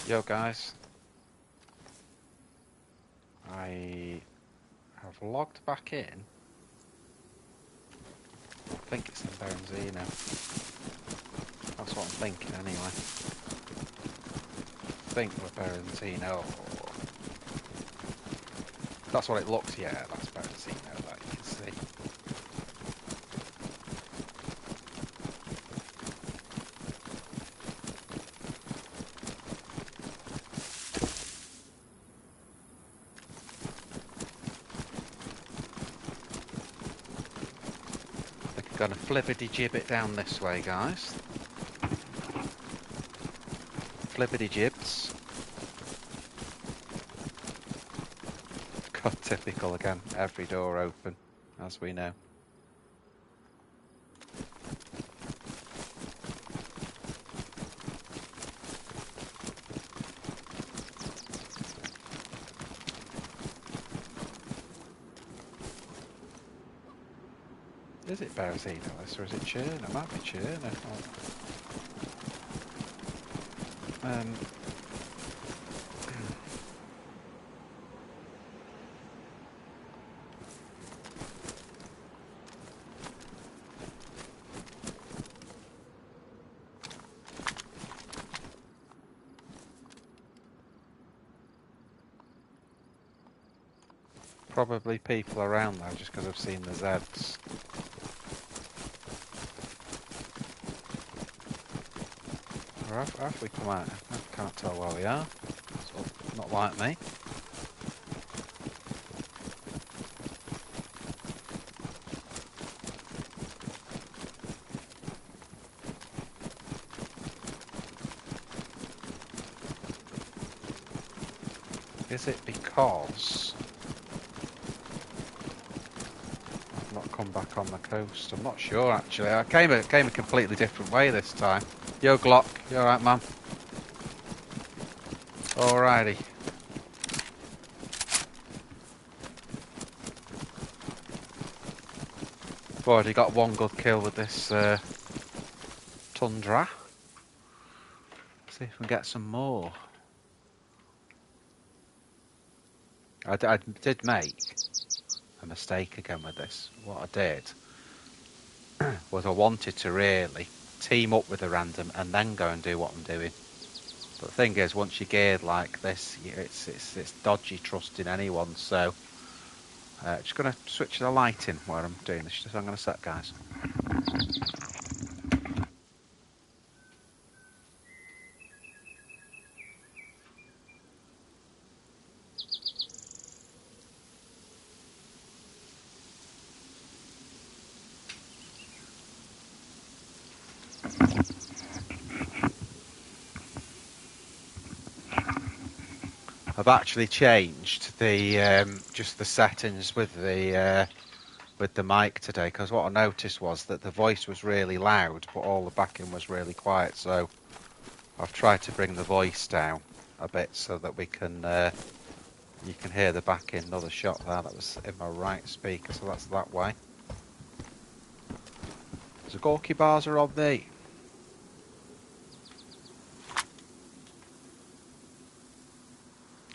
Yo guys, I have logged back in. I think it's in Berenzino. That's what I'm thinking anyway. I think we're Berenzino. That's what it looks, yeah, that's Berenzino, that you can see. I think I'm gonna flippity jib it down this way, guys. Flippity jibs. God, typical again, every door open, as we know. Is it Berenzino this, or is it Cherner? It might be Cherner. Probably people around there just because I've seen the Zs. Or have we come out? I can't tell where we are. So, not like me. Is it because I've not come back on the coast? I'm not sure actually. I came a completely different way this time. Yo Glock, you alright man? Alrighty. I've already got one good kill with this Tundra. See if we can get some more. I did make a mistake again with this. What I did was I wanted to really team up with a random and then go and do what I'm doing. But the thing is, once you're geared like this, it's dodgy trusting anyone. So just going to switch the lighting while I'm doing this. Just I'm going to set, guys. I've actually changed the just the settings with the mic today, because what I noticed was that the voice was really loud, but all the backing was really quiet. So I've tried to bring the voice down a bit so that we can you can hear the backing. Another shot there. That was in my right speaker, so that's that way. The Gorky bars are on me.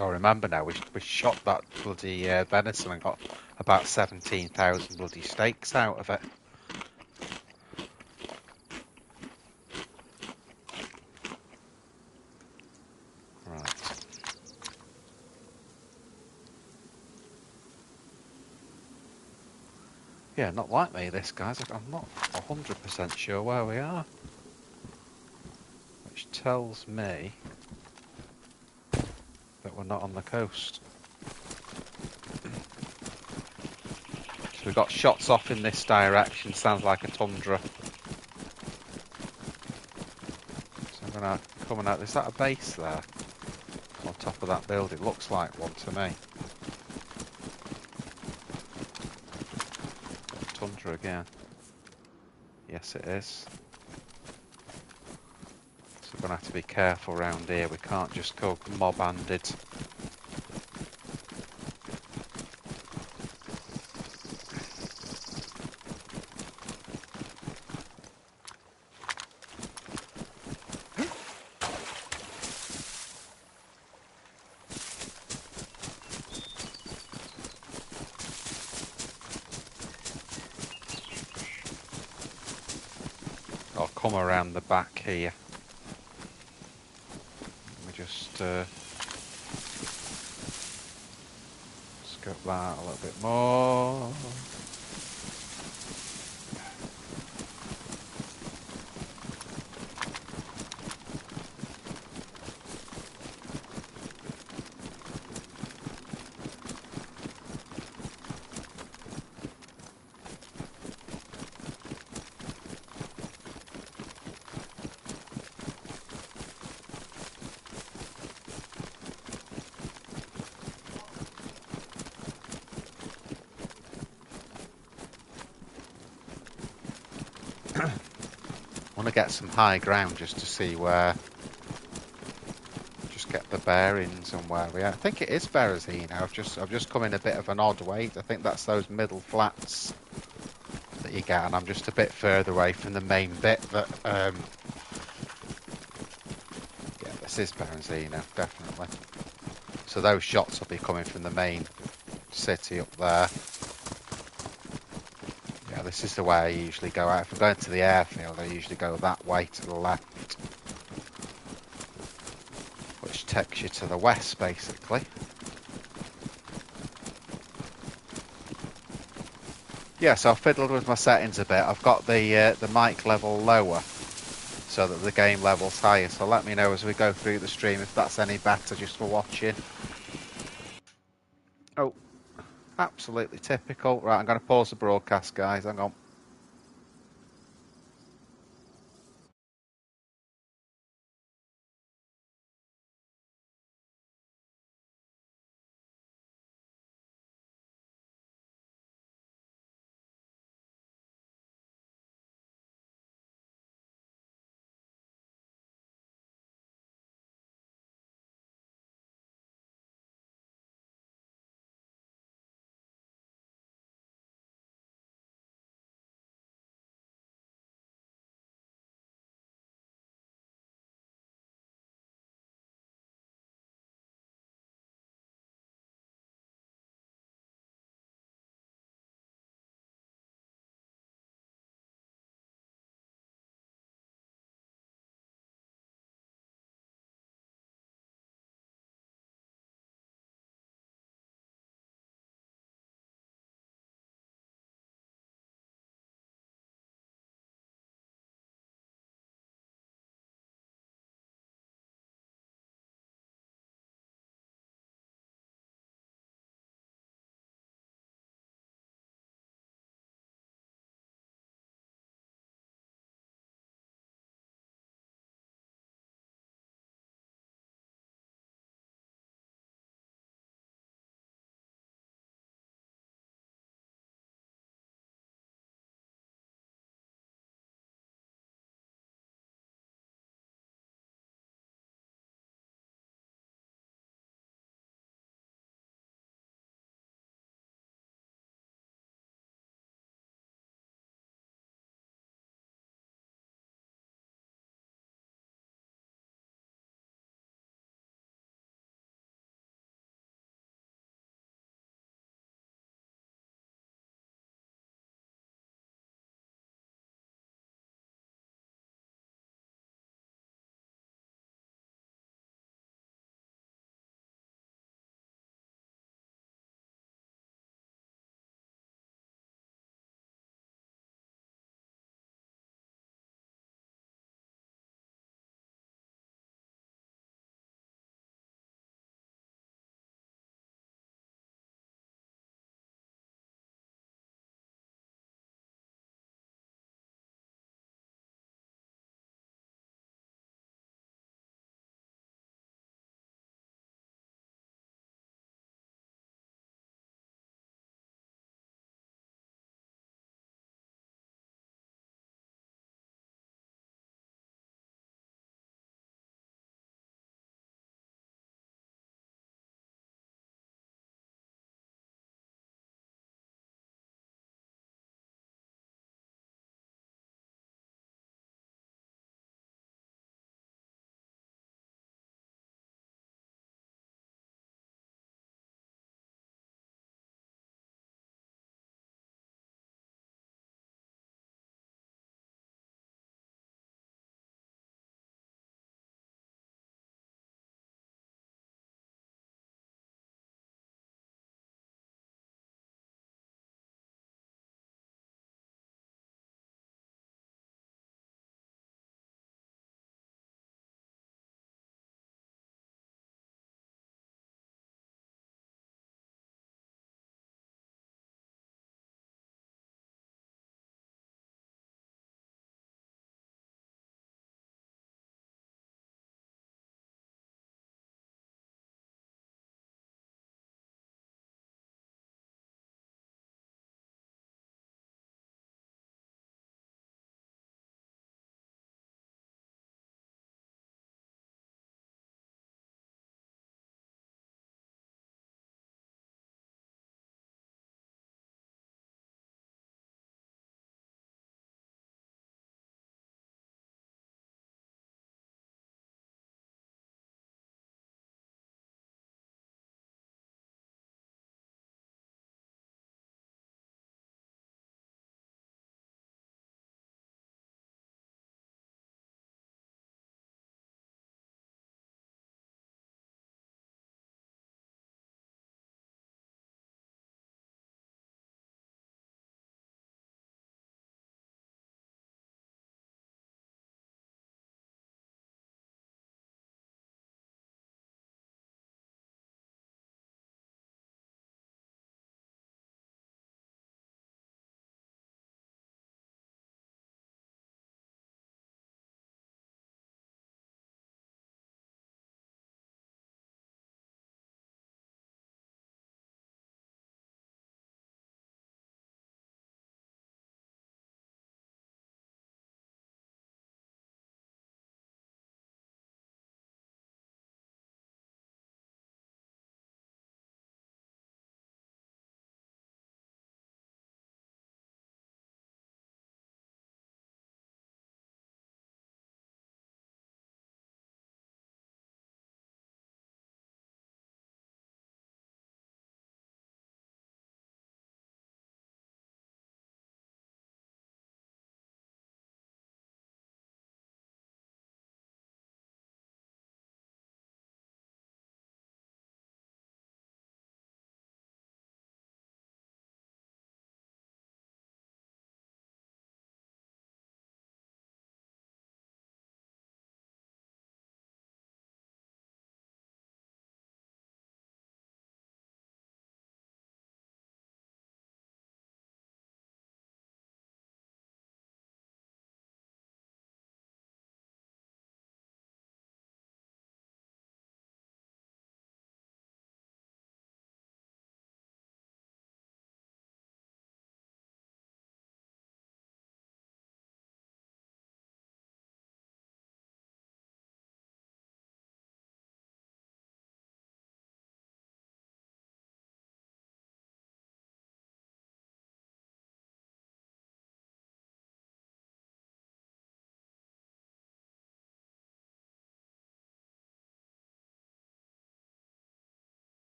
Oh, remember now, we shot that bloody venison and got about 17,000 bloody steaks out of it. Right. Yeah, not like me, this, guys. I'm not 100% sure where we are. Which tells me that we're not on the coast. So we've got shots off in this direction. Sounds like a tundra. So I'm gonna coming out. Is that a base there? On top of that building? Looks like one to me. Tundra again. Yes, it is. So we're gonna have to be careful around here. We can't just go mob-handed. come around the back here. Let me just scope that a little bit more. I want to get some high ground just to see where, just get the bearings and where we are. I think it is Berezino. I've just come in a bit of an odd weight. I think that's those middle flats that you get, and I'm just a bit further away from the main bit. That yeah, this is Berezino, definitely. So those shots will be coming from the main city up there. Yeah, this is the way I usually go out. If I'm going to the airfield, I usually go that way to the left, which takes you to the west, basically. Yeah, so I've fiddled with my settings a bit. I've got the mic level lower so that the game level's higher. So let me know as we go through the stream if that's any better just for watching. Oh, absolutely typical. Right, I'm going to pause the broadcast, guys. Hang on.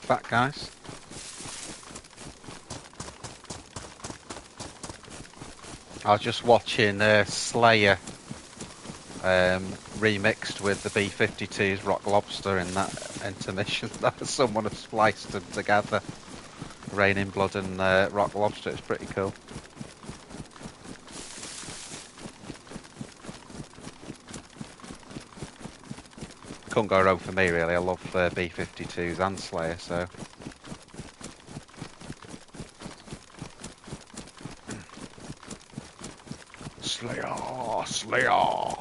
back, guys. I was just watching Slayer remixed with the B-52's Rock Lobster in that intermission. That someone had spliced them together. Rain in Blood and Rock Lobster. It's pretty cool. Couldn't go wrong for me, really. I love B-52s and Slayer, so... Slayer! Slayer!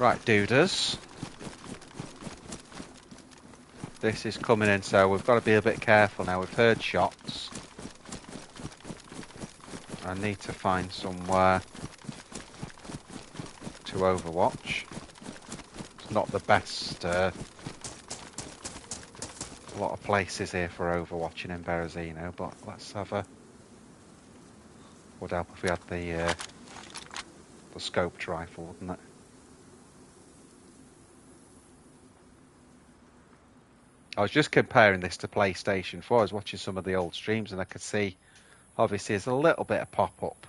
Right, duders. This is coming in, so we've got to be a bit careful now. We've heard shots. I need to find somewhere to overwatch. It's not the best. A lot of places here for overwatching in Berezino, but let's have a... Would help if we had the scoped rifle, wouldn't it? I was just comparing this to PlayStation 4. I was watching some of the old streams and I could see, obviously, there's a little bit of pop-up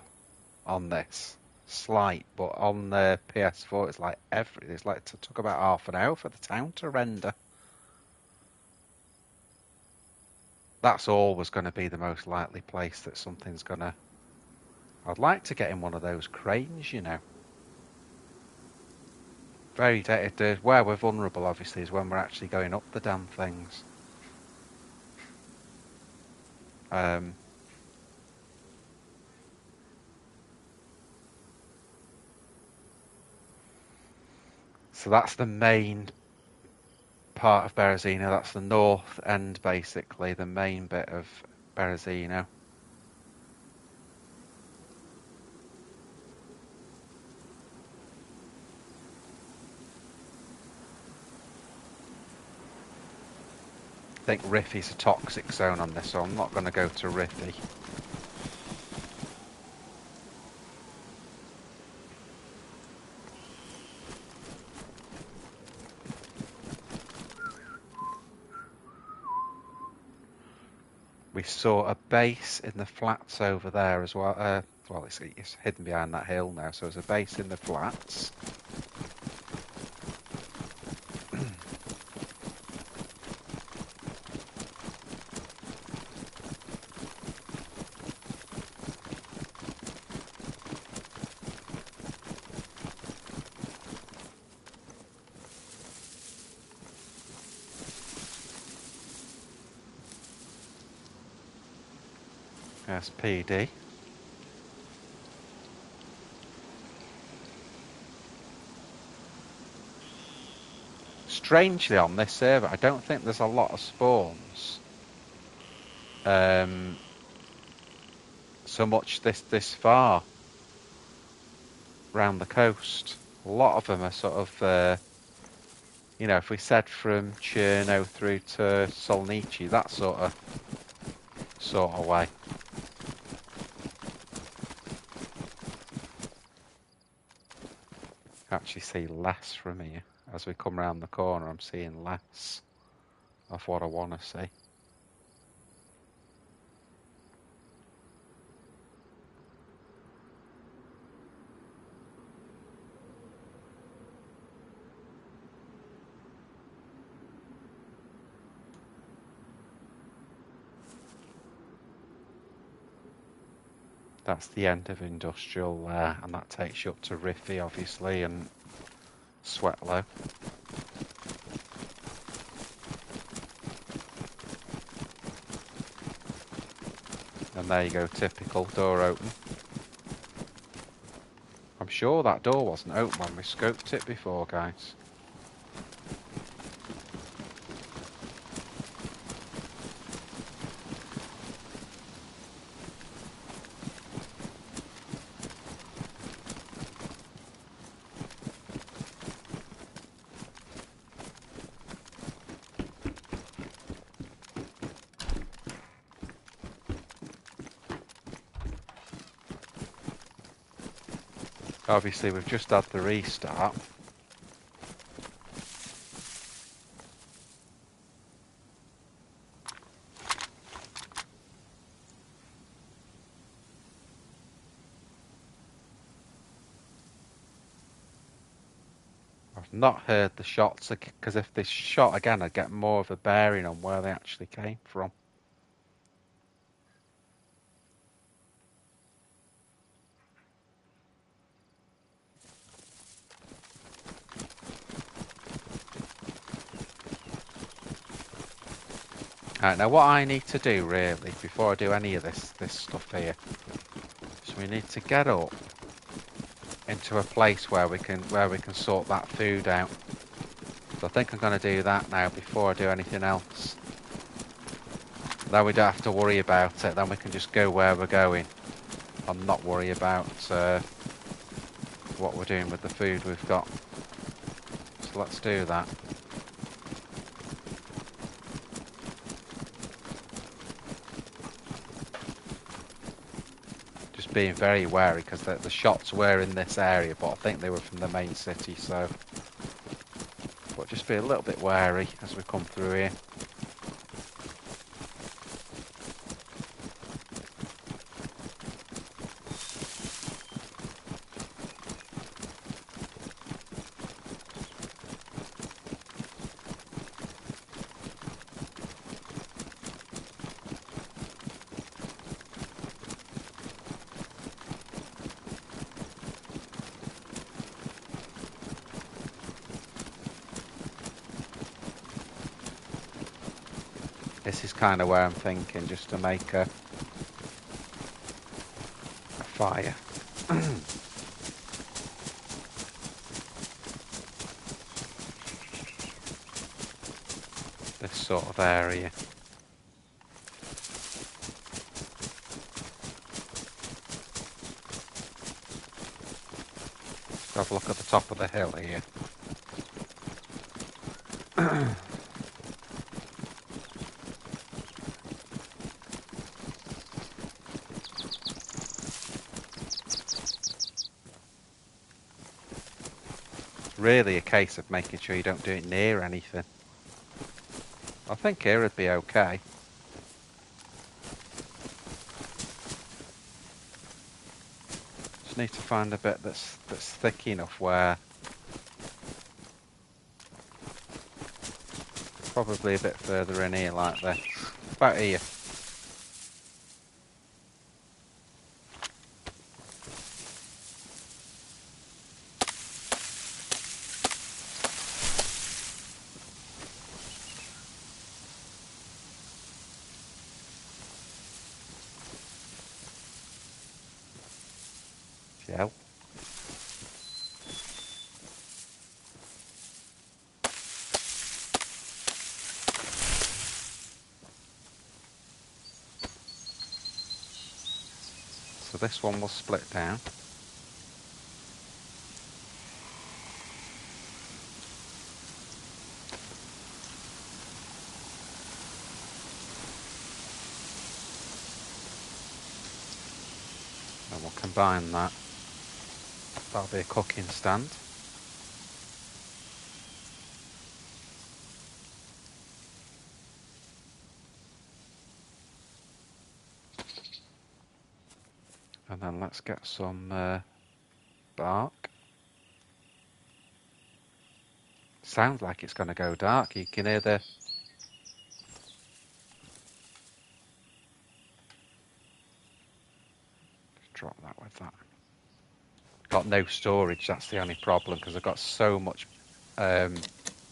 on this. Slight, but on the PS4, it's like it's like it took about half an hour for the town to render. That's always going to be the most likely place that something's going to... I'd like to get in one of those cranes, you know. Very dated. Where we're vulnerable, obviously, is when we're actually going up the damn things. So that's the main part of Berezino. That's the north end, basically, the main bit of Berezino. I think Riffy's a toxic zone on this, so I'm not going to go to Riffy. We saw a base in the flats over there as well. Well, it's hidden behind that hill now, so there's a base in the flats. There's PD. Strangely, on this server, I don't think there's a lot of spawns. So much this far round the coast. A lot of them are sort of, you know, if we said from Cherno through to Solnici, that sort of way. Actually see less from here. As we come round the corner, I'm seeing less of what I want to see. That's the end of industrial there, and that takes you up to Riffy, obviously, and Sweatlow. And there you go, typical, door open. I'm sure that door wasn't open when we scoped it before, guys. Obviously, we've just had the restart. I've not heard the shots, because if they shot again, I'd get more of a bearing on where they actually came from. Alright, now what I need to do really, before I do any of this stuff here, is we need to get up into a place where we can sort that food out. So I think I'm going to do that now before I do anything else. Then we don't have to worry about it. Then we can just go where we're going and not worry about what we're doing with the food we've got. So let's do that. Just being very wary because the shots were in this area, but I think they were from the main city, so... But just be a little bit wary as we come through here. This is kind of where I'm thinking, just to make a fire. This sort of area. Let's have a look at the top of the hill here. Really a case of making sure you don't do it near anything. I think here would be okay. Just need to find a bit that's thick enough where probably a bit further in here like this. About here. Yeah. So this one will split down. And we'll combine that. That'll be a cooking stand. And then let's get some bark. Sounds like it's going to go dark. You can hear the... Just drop that with that. Got no storage, that's the only problem, because I've got so much of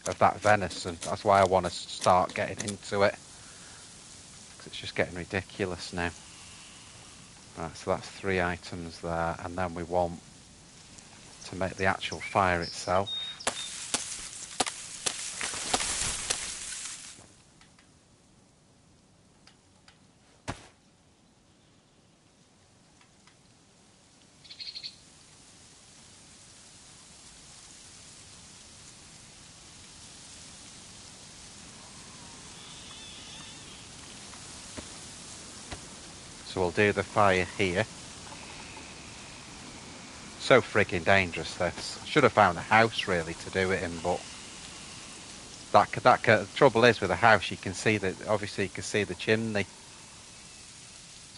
that venison. That's why I want to start getting into it, because it's just getting ridiculous now. Right, so that's 3 items there, and then we want to make the actual fire itself. So we'll do the fire here. So frigging dangerous, this. Should have found a house, really, to do it in, but... The trouble is, with a house, you can see that... Obviously, you can see the chimney.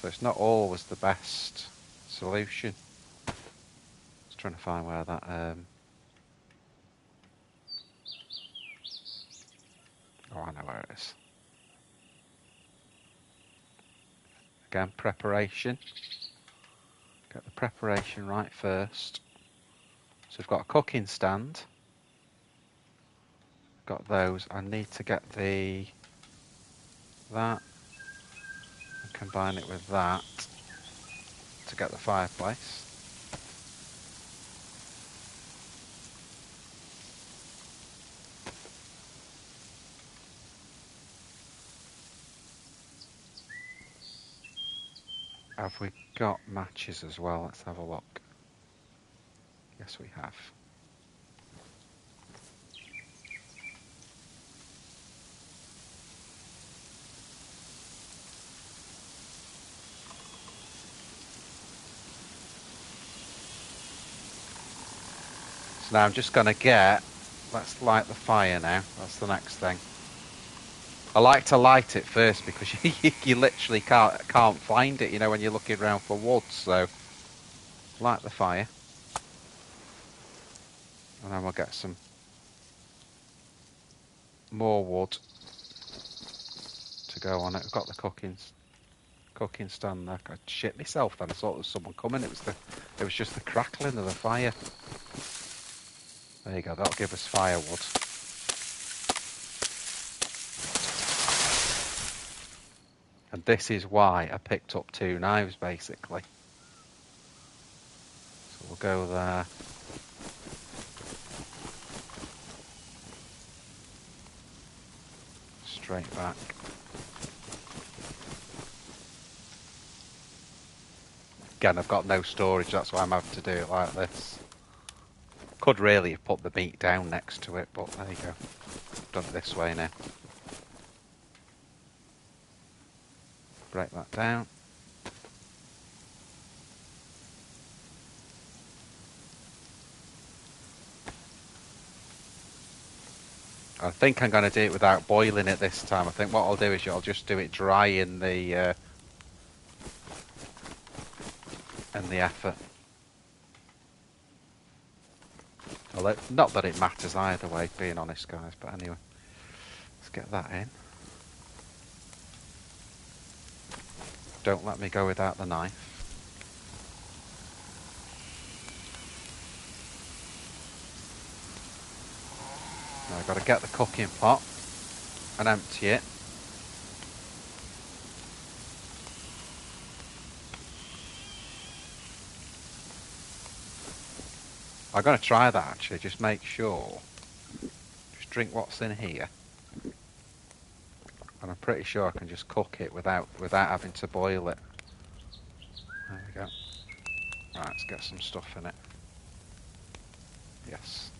So it's not always the best solution. Just trying to find where that... Oh, I know where it is. Again, preparation. Get the preparation right first. So we've got a cooking stand. Got those. I need to get that and combine it with that to get the fireplace. Have we got matches as well? Let's have a look. Yes, we have. So now I'm just going to let's light the fire now. That's the next thing. I like to light it first because you literally can't find it, you know, when you're looking around for wood. So light the fire. And then we'll get some more wood to go on it. I've got the cooking stand there. I shit myself then. I thought there was someone coming. It was just the crackling of the fire. There you go. That'll give us firewood. And this is why I picked up 2 knives, basically. So we'll go there. Straight back. Again, I've got no storage, that's why I'm having to do it like this. Could really have put the meat down next to it, but there you go. Done it this way now. Break that down. I think I'm going to do it without boiling it this time. I think what I'll do is I'll just do it dry in the effort. Not that it matters either way, being honest, guys, but anyway. Let's get that in. Don't let me go without the knife. Now I've got to get the cooking pot and empty it. I'm going to try that actually, just make sure. Just drink what's in here. And I'm pretty sure I can just cook it without having to boil it. There we go. Right, let's get some stuff in it. Yes.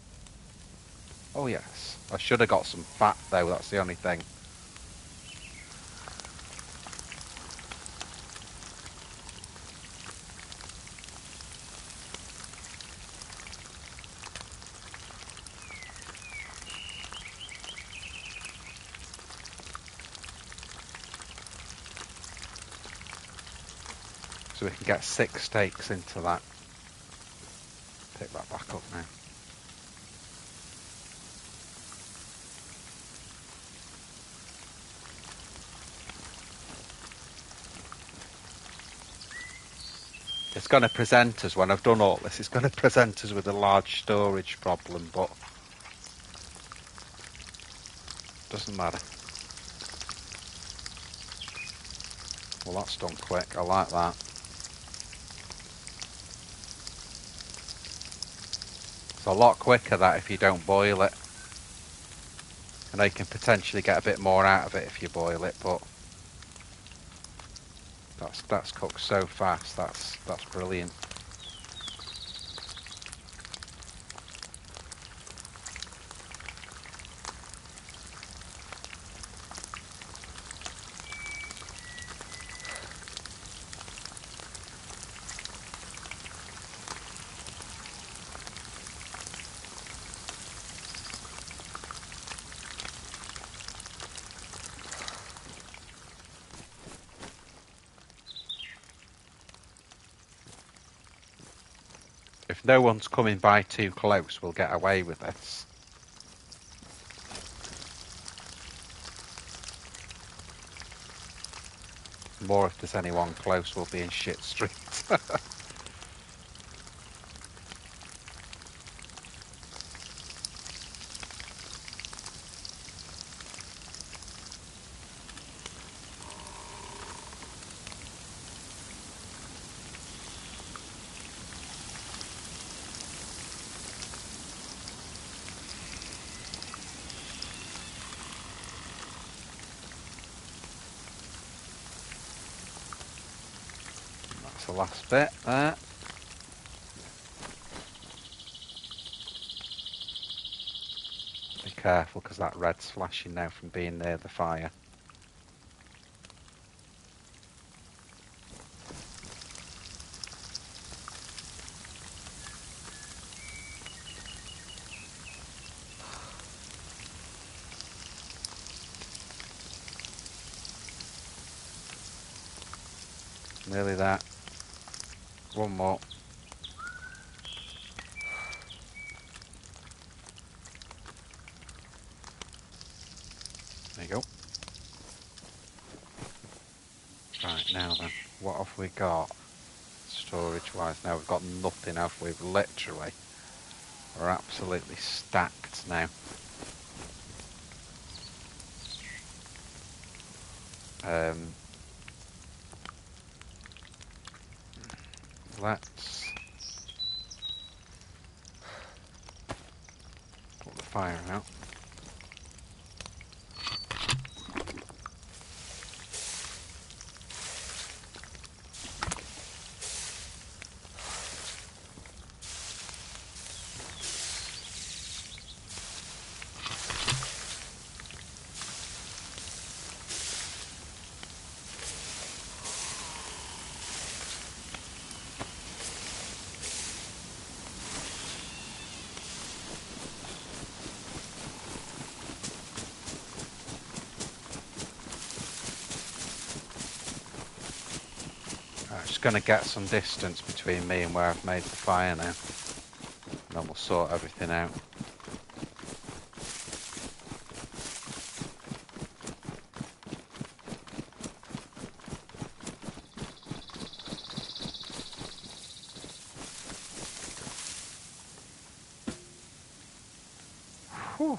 Oh yes. I should have got some fat though, that's the only thing. So we can get 6 steaks into that. Pick that back up now. It's going to present us, when I've done all this, it's going to present us with a large storage problem, but doesn't matter. Well, that's done quick, I like that. It's a lot quicker that if you don't boil it. I know you can potentially get a bit more out of it if you boil it, but that's cooked so fast, that's brilliant. If no one's coming by too close, we'll get away with this. More if there's anyone close, we'll be in shit street. That's the last bit there. Be careful because that red's flashing now from being near the fire. Nearly there. One more. There you go. Right, now then, what have we got storage-wise? Now we've got nothing, have we? Literally, we're absolutely stacked now. Let's put the fire out. Just going to get some distance between me and where I've made the fire now. And then we'll sort everything out. Whew.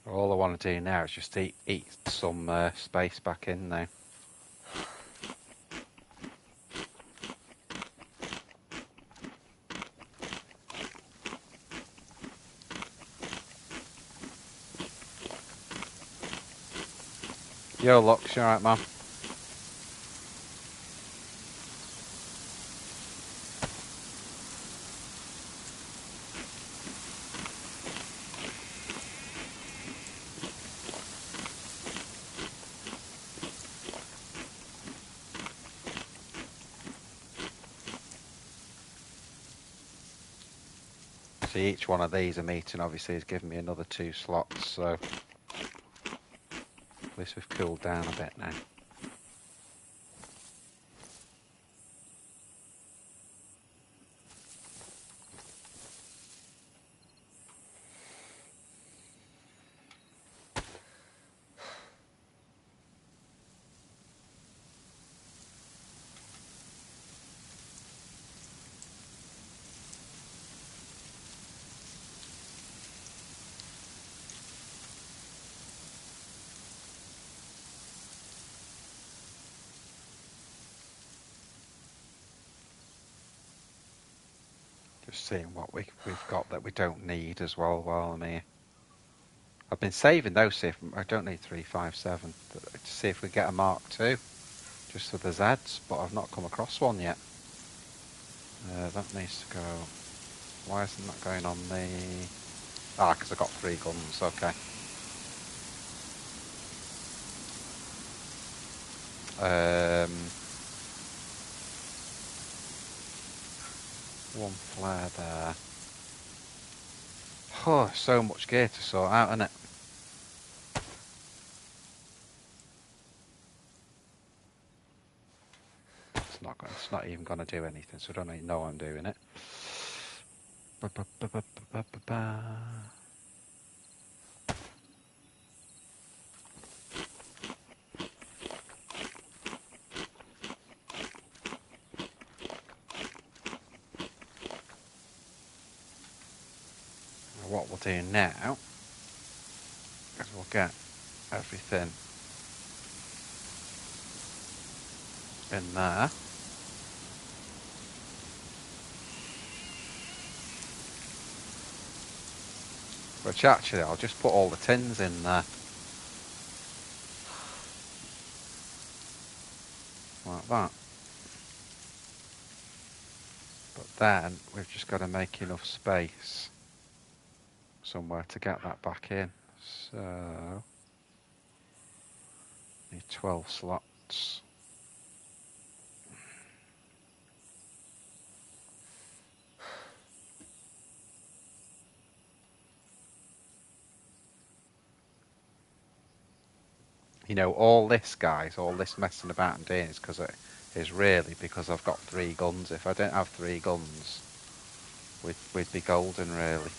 All I want to do now is just eat some space back in now. Yo, Lux, you alright, man? See, each one of these I'm eating obviously is giving me another 2 slots, so at least we've cooled down a bit now. Just seeing what we've got that we don't need as well while I'm here. I've been saving those, see if I don't need 357 to see if we get a Mark II just for the Zs, but I've not come across one yet. That needs to go. Why isn't that going on the... Ah, because I've got 3 guns, okay. One flare there. Oh, so much gear to sort out, isn't it? It's not even going to do anything, so I don't even know I'm doing it. What we'll do now is we'll get everything in there. Which actually, I'll just put all the tins in there. Like that. But then, we've just got to make enough space somewhere to get that back in. So, need 12 slots. You know, all this, guys, all this messing about and doing is really because I've got 3 guns. If I didn't have 3 guns, we'd be golden, really.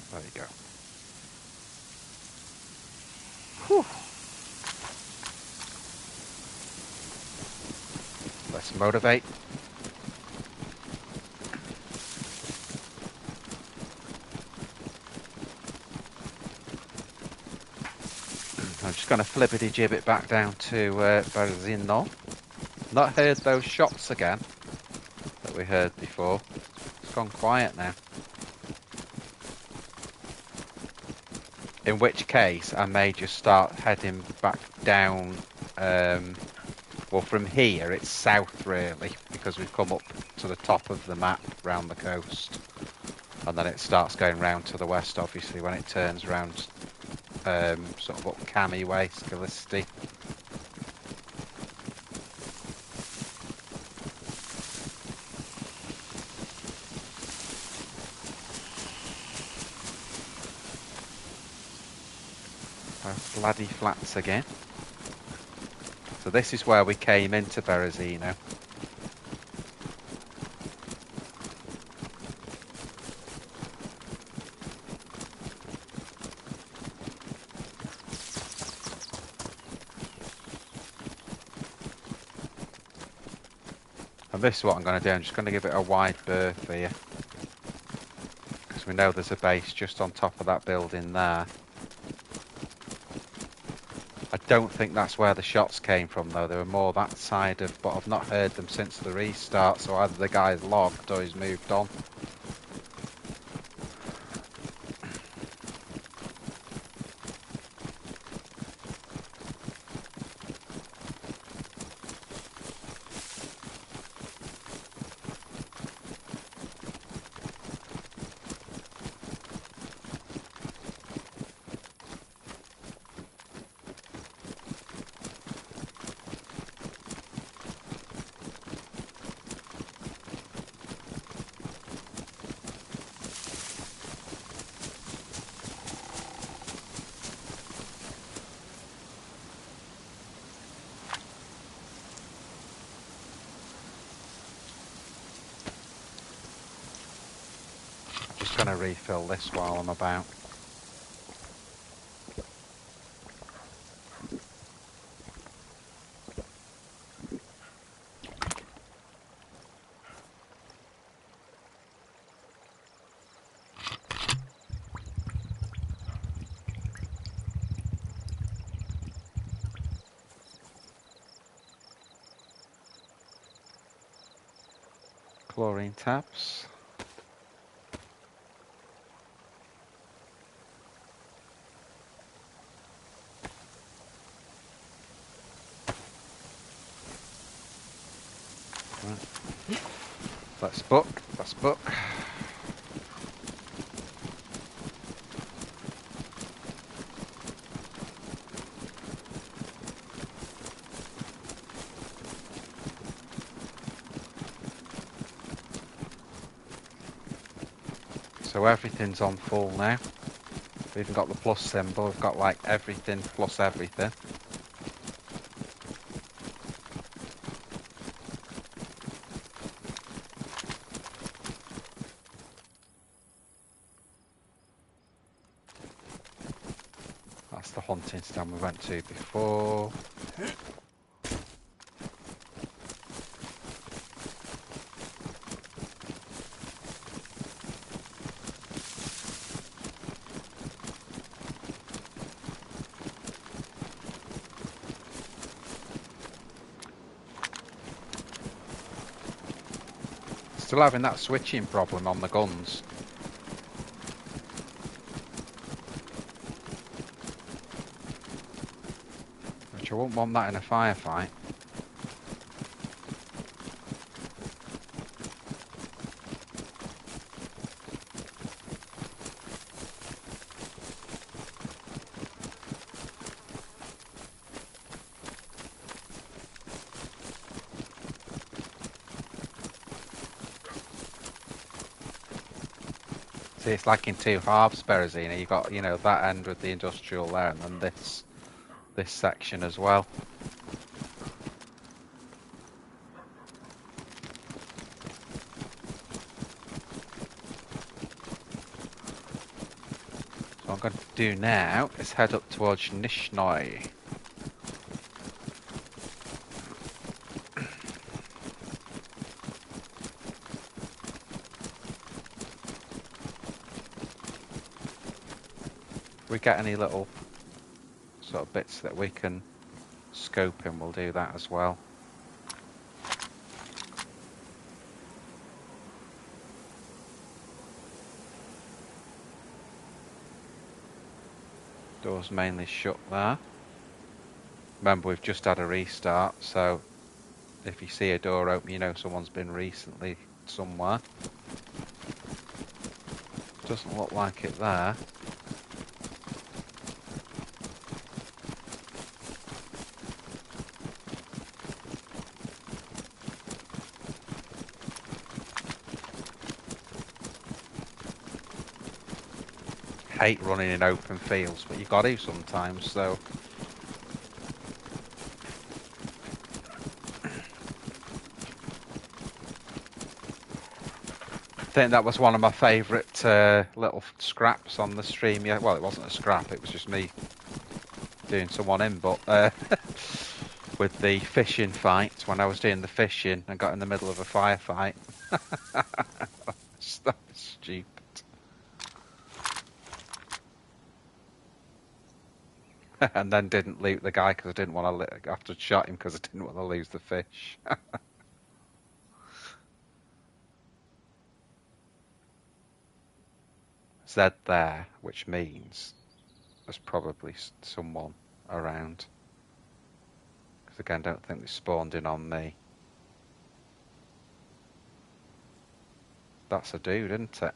There you go. Whew. Let's motivate. I'm just going to flippity jib it back down to Berzino. Not heard those shots again that we heard before. It's gone quiet now. In which case, I may just start heading back down. Well, from here, it's south, really, because we've come up to the top of the map, round the coast. And then it starts going round to the west, obviously, when it turns round sort of up Cami way, Scalisti. Bloody flats again. So this is where we came into Berezino. And this is what I'm going to do. I'm just going to give it a wide berth here. Because we know there's a base just on top of that building there. I don't think that's where the shots came from, though. They were more that side of... But I've not heard them since the restart, so either the guy's logged or he's moved on. Just going to refill this while I'm about. Chlorine tabs. Let's book. Let's book. So everything's on full now. We've even got the plus symbol. We've got like everything plus everything. That's the hunting stand we went to before. Still having that switching problem on the guns. Which I wouldn't want that in a firefight. See, it's like in two halves, Berezina. You've got, you know, that end with the industrial there, and then this section as well. So what I'm going to do now is head up towards Nizhnoye. If we get any little sort of bits that we can scope in, we'll do that as well. Door's mainly shut there. Remember, we've just had a restart, so if you see a door open, you know someone's been recently somewhere. Doesn't look like it there. Hate running in open fields, but you've got to sometimes, so. I think that was one of my favourite little scraps on the stream. Yeah, well, it wasn't a scrap, it was just me doing someone in, but with the fishing fight, when I was doing the fishing and got in the middle of a firefight. That's stupid. And then didn't loot the guy because I didn't want to, after shot him because I didn't want to lose the fish. Z there, which means there's probably someone around. Because again, I don't think they spawned in on me. That's a dude, isn't it?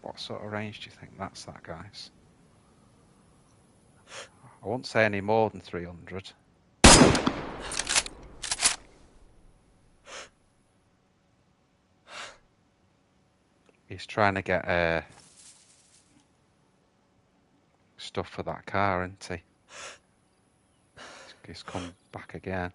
What sort of range do you think that's that guy's? I won't say any more than 300. He's trying to get stuff for that car, isn't he? He's come back again.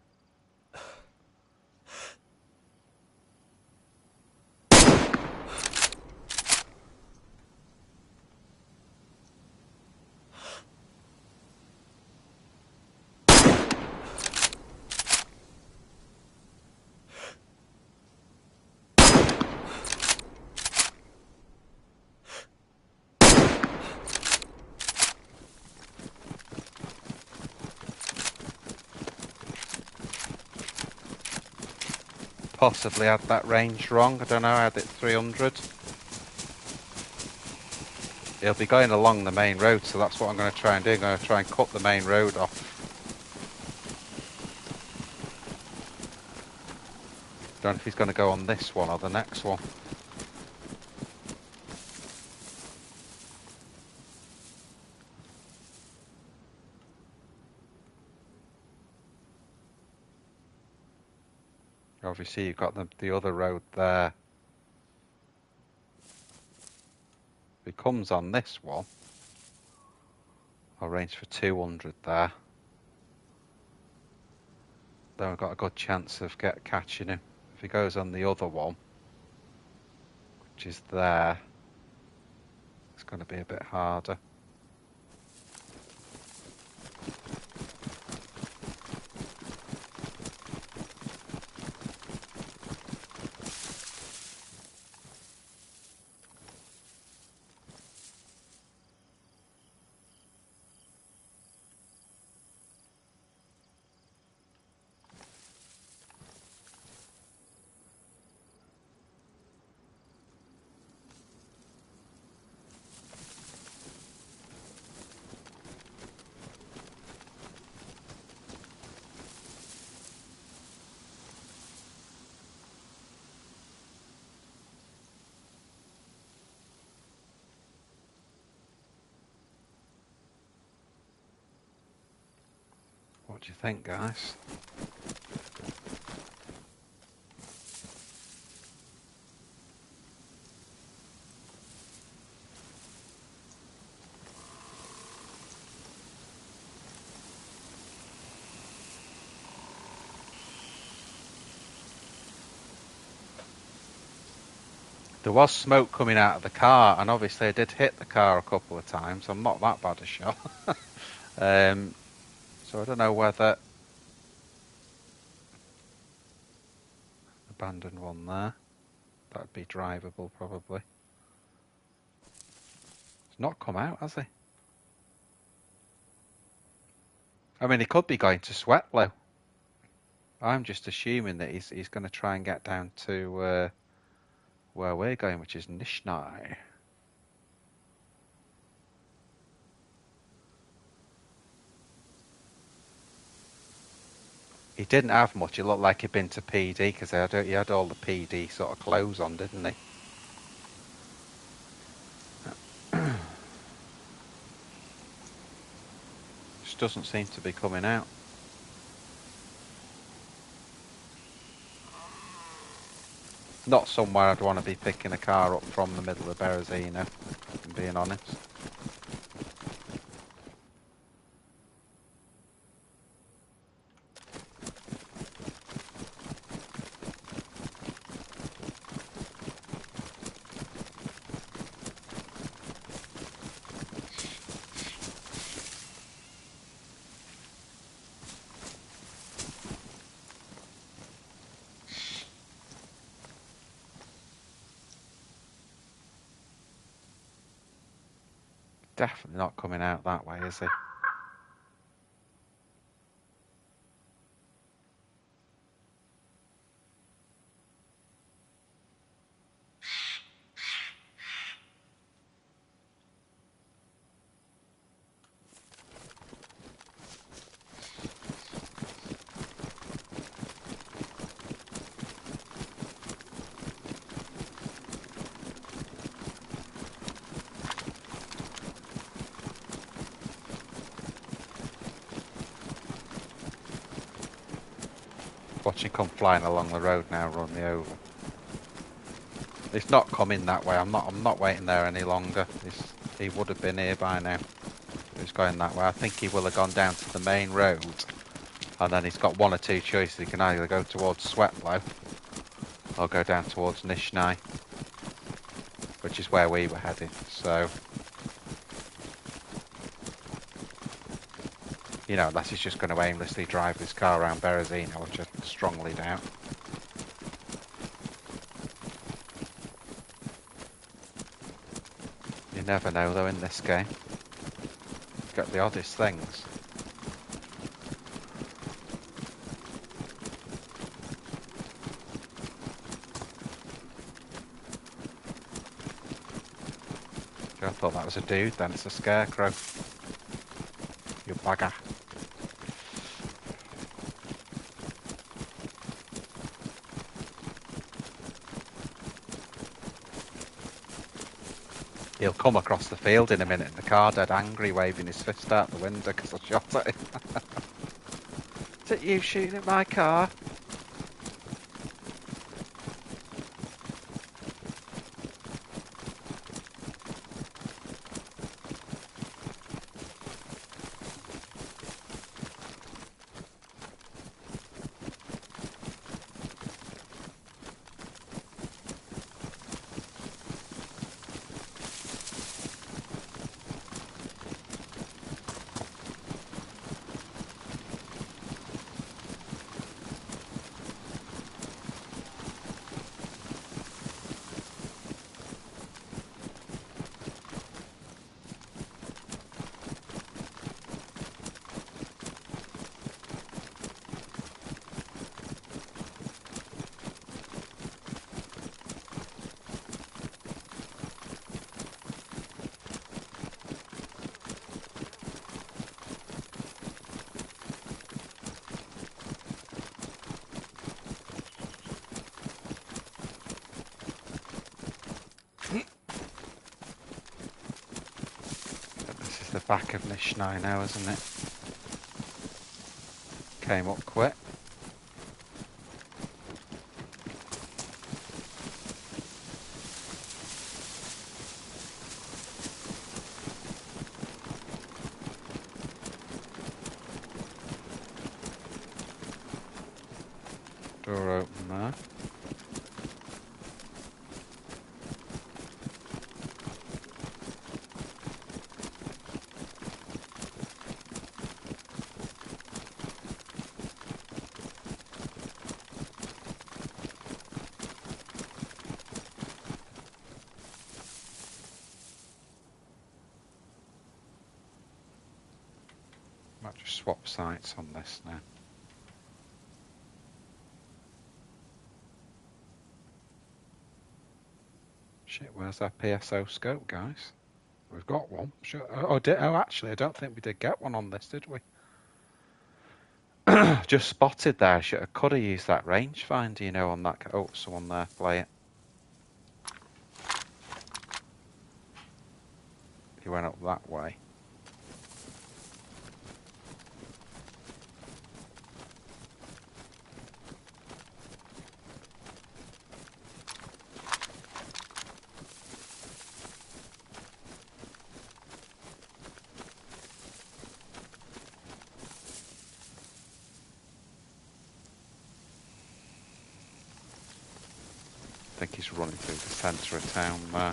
Possibly had that range wrong. I don't know, I had it 300. He'll be going along the main road, so that's what I'm going to try and do. I'm going to try and cut the main road off. Don't know if he's going to go on this one or the next one. Obviously, you've got the other road there. If he comes on this one, I'll range for 200 there. Then we've got a good chance of catching him. If he goes on the other one, which is there, it's going to be a bit harder. What do you think, guys? There was smoke coming out of the car, and obviously I did hit the car a couple of times. I'm not that bad a shot. So I don't know whether... Abandoned one there. That'd be drivable, probably. He's not come out, has he? I mean, he could be going to Sweatlow. I'm just assuming that he's going to try and get down to where we're going, which is Nishnai. He didn't have much. He looked like he'd been to PD because he had all the PD sort of clothes on, didn't he? Just doesn't seem to be coming out. Not somewhere I'd want to be picking a car up from the middle of Berezino, if I'm being honest. Definitely not coming out that way, is he? Watch him come flying along the road now, run me over. He's not coming that way. I'm not waiting there any longer. He would have been here by now. He's going that way. I think he will have gone down to the main road, and then he's got one or two choices. He can either go towards Sweatlow or go down towards Nishnai, which is where we were heading. So, you know, unless he's just going to aimlessly drive his car around Berezino, which I strongly doubt. You never know, though, in this game. You get the oddest things. I thought that was a dude, then it's a scarecrow. You bugger. He'll come across the field in a minute in the car, dead angry, waving his fist out the window because I shot at him. Is it you shooting at my car? This is the back of Nishnai now, isn't it? Came up quick. Door open there. Might just swap sights on this now. Shit, where's our PSO scope, guys? We've got one. Sure. Oh, actually, I don't think we did get one on this, did we? Just spotted there. I could have used that rangefinder, you know, on that. Oh, someone there. Play it. He went up that way. I think he's running through the centre of town there.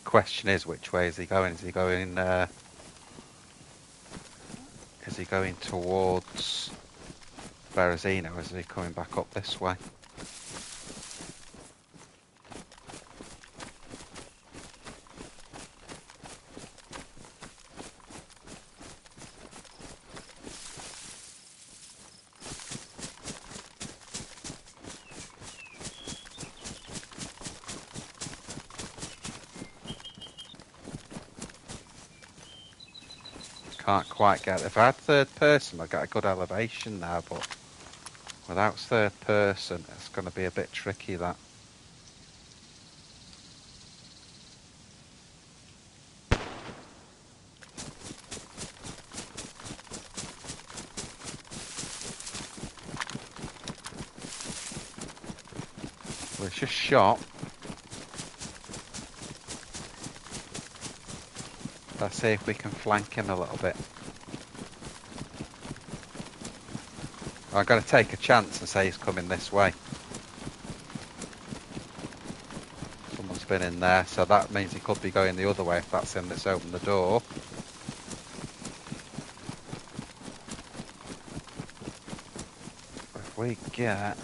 Question is, which way is he going? Is he going towards Berezino, or is he coming back up this way? Can't quite get it. If I had third person, I'd get a good elevation now, but without third person, it's going to be a bit tricky, that. Well, it's just shot. Let's see if we can flank him a little bit. I'm going to take a chance and say he's coming this way. Someone's been in there, so that means he could be going the other way if that's him that's opened the door. If we get...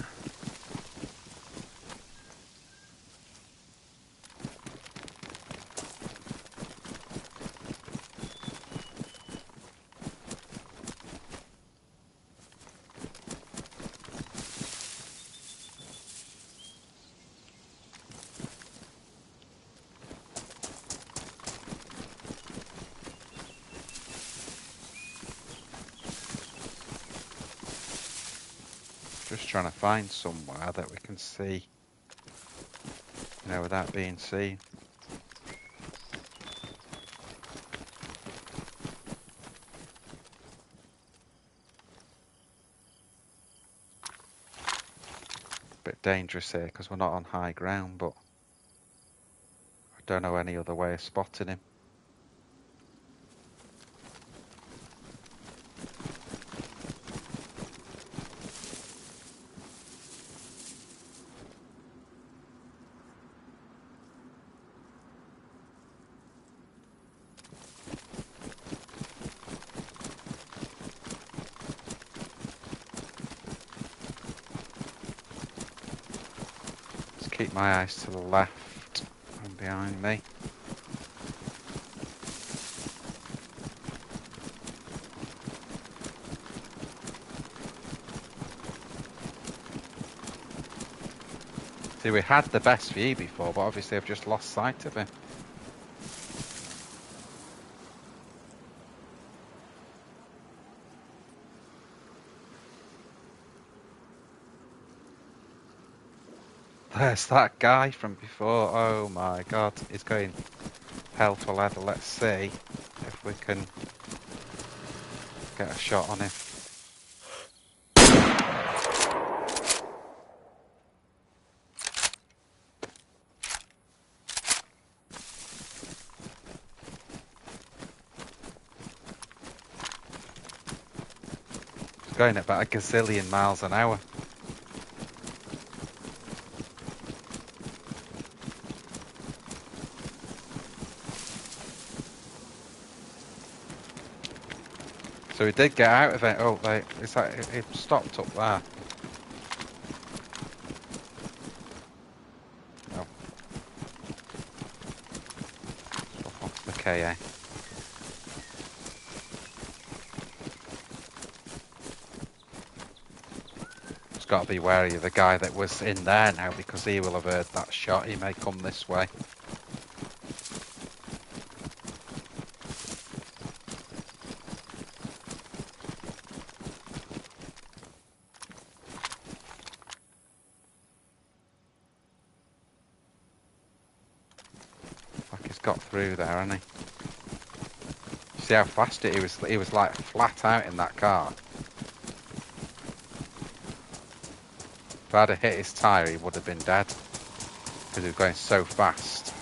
just trying to find somewhere that we can see, you know, without being seen. Bit dangerous here because we're not on high ground, but I don't know any other way of spotting him. Just keep my eyes to the left and behind me. See, we had the best view before, but obviously I've just lost sight of him. There's that guy from before. Oh my god, he's going hell for leather. Let's see if we can get a shot on him. He's going at about a gazillion miles an hour. So he did get out of it. Oh, it's like it stopped up there. Oh. Off the KA. Just got to be wary of the guy that was in there now because he will have heard that shot. He may come this way. Got through there, hasn't he? See how fast he was? He was like flat out in that car. If I'd have hit his tyre, he would have been dead because he was going so fast.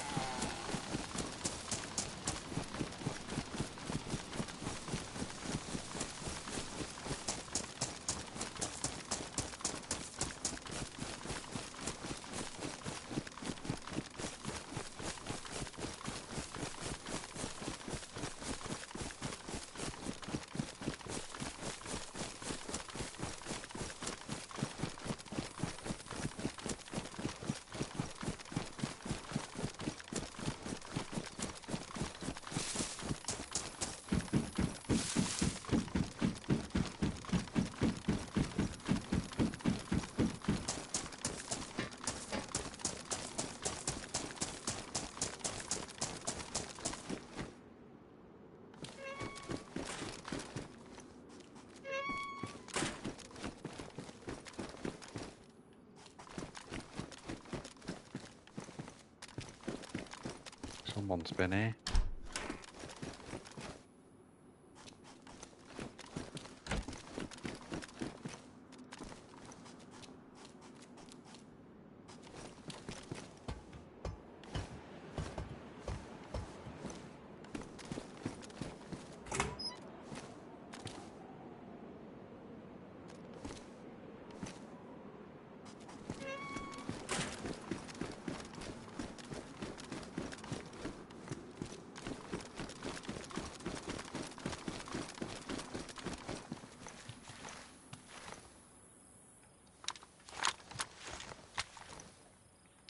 Someone's been here.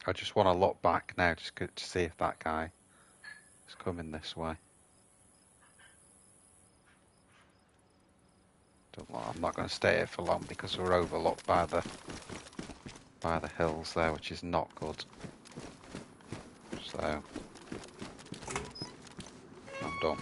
I just want to look back now just to see if that guy is coming this way. I'm not going to stay here for long because we're overlooked by the hills there, which is not good. So I'm done.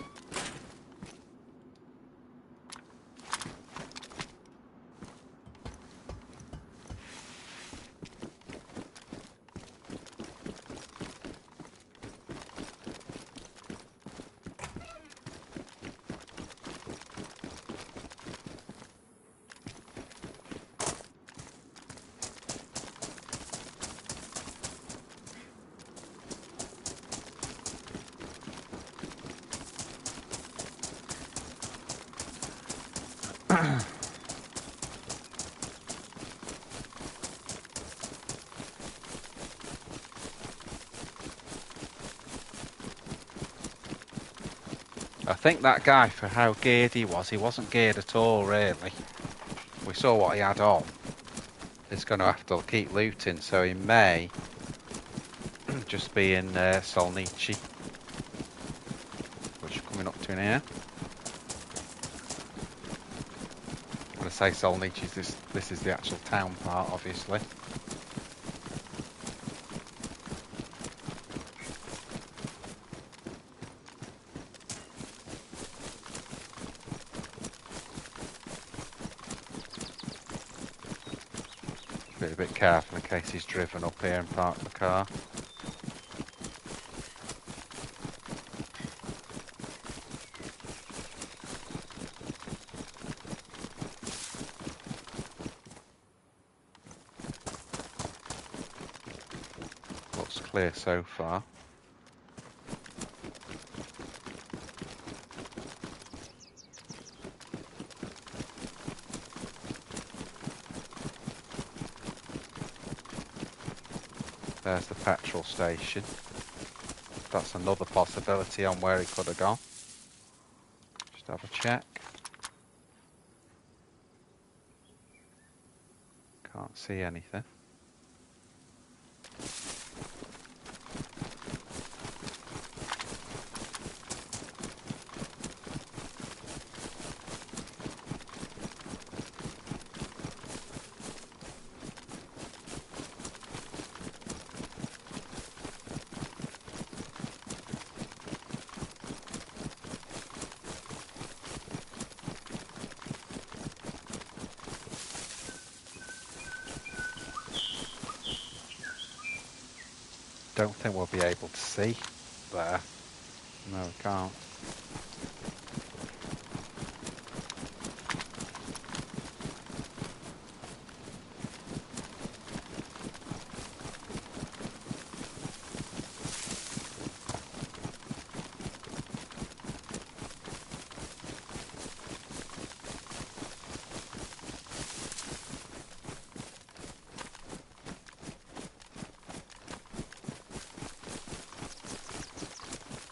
I think that guy, for how geared he wasn't geared at all, really. We saw what he had on. He's going to have to keep looting, so he may just be in Solnici, which we're coming up to here. When I say Solnici, this is the actual town part, obviously. Be a bit careful in case he's driven up here and parked the car. Looks clear so far. There's the petrol station. That's another possibility on where he could have gone. Just have a check. Can't see anything. Don't think we'll be able to see there. No, we can't.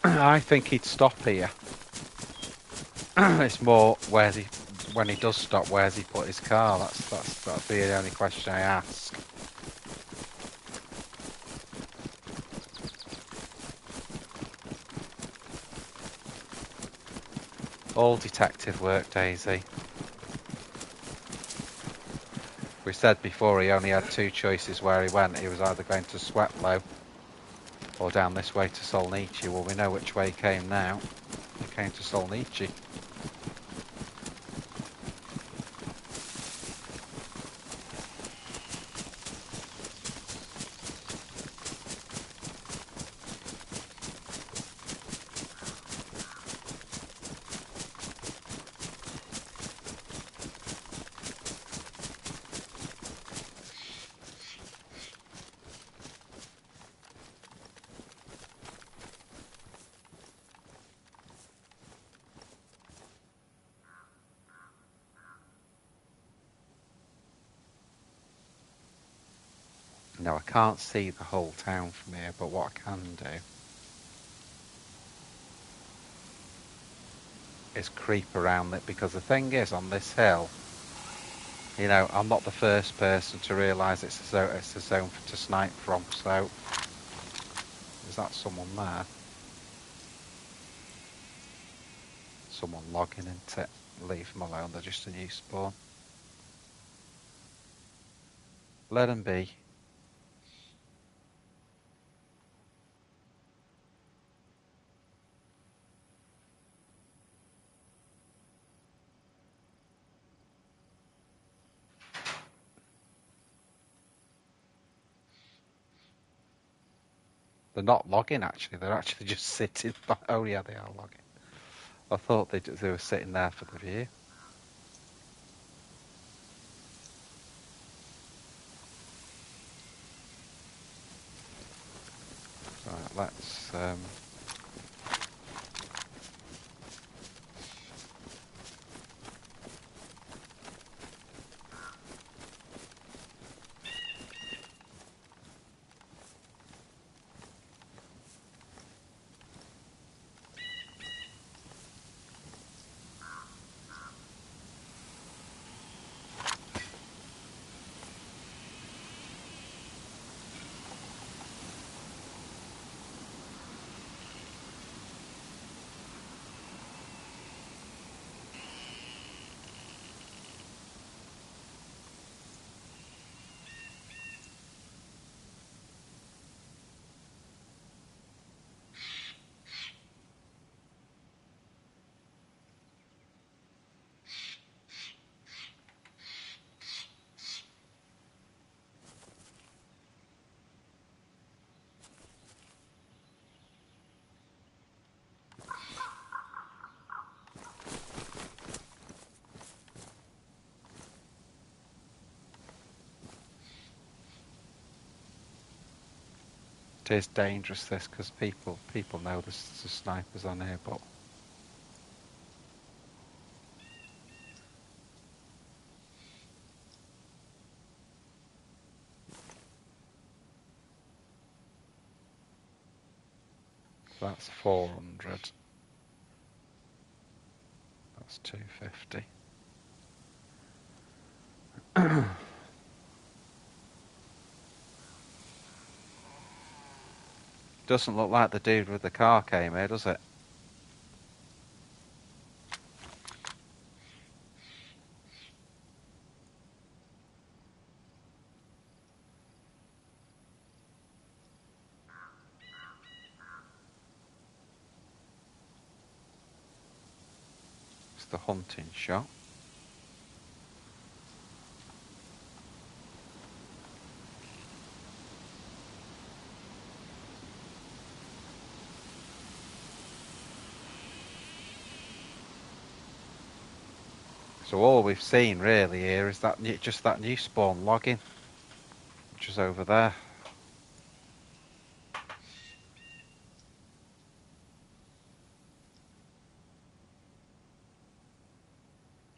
I think he'd stop here. It's more where's he when he does stop. Where's he put his car? That's the only question I ask. All detective work, Daisy. We said before he only had two choices where he went. He was either going to Sweatlow or down this way to Solnici. Well, we know which way he came now. He came to Solnici. Now, I can't see the whole town from here, but what I can do is creep around it, because the thing is, on this hill, you know, I'm not the first person to realise it's a zone to snipe from, so is that someone there? Someone logging into it. Leave them alone, they're just a new spawn. Let them be. They're not logging, actually. They're actually just sitting. Oh, yeah, they are logging. I thought they were sitting there for the view. Right, let's... It is dangerous this because people know there's snipers on here, but that's 400. That's 250. Doesn't look like the dude with the car came here, does it? It's the hunting shot. So all we've seen really here is that just that new spawn logging, which is over there.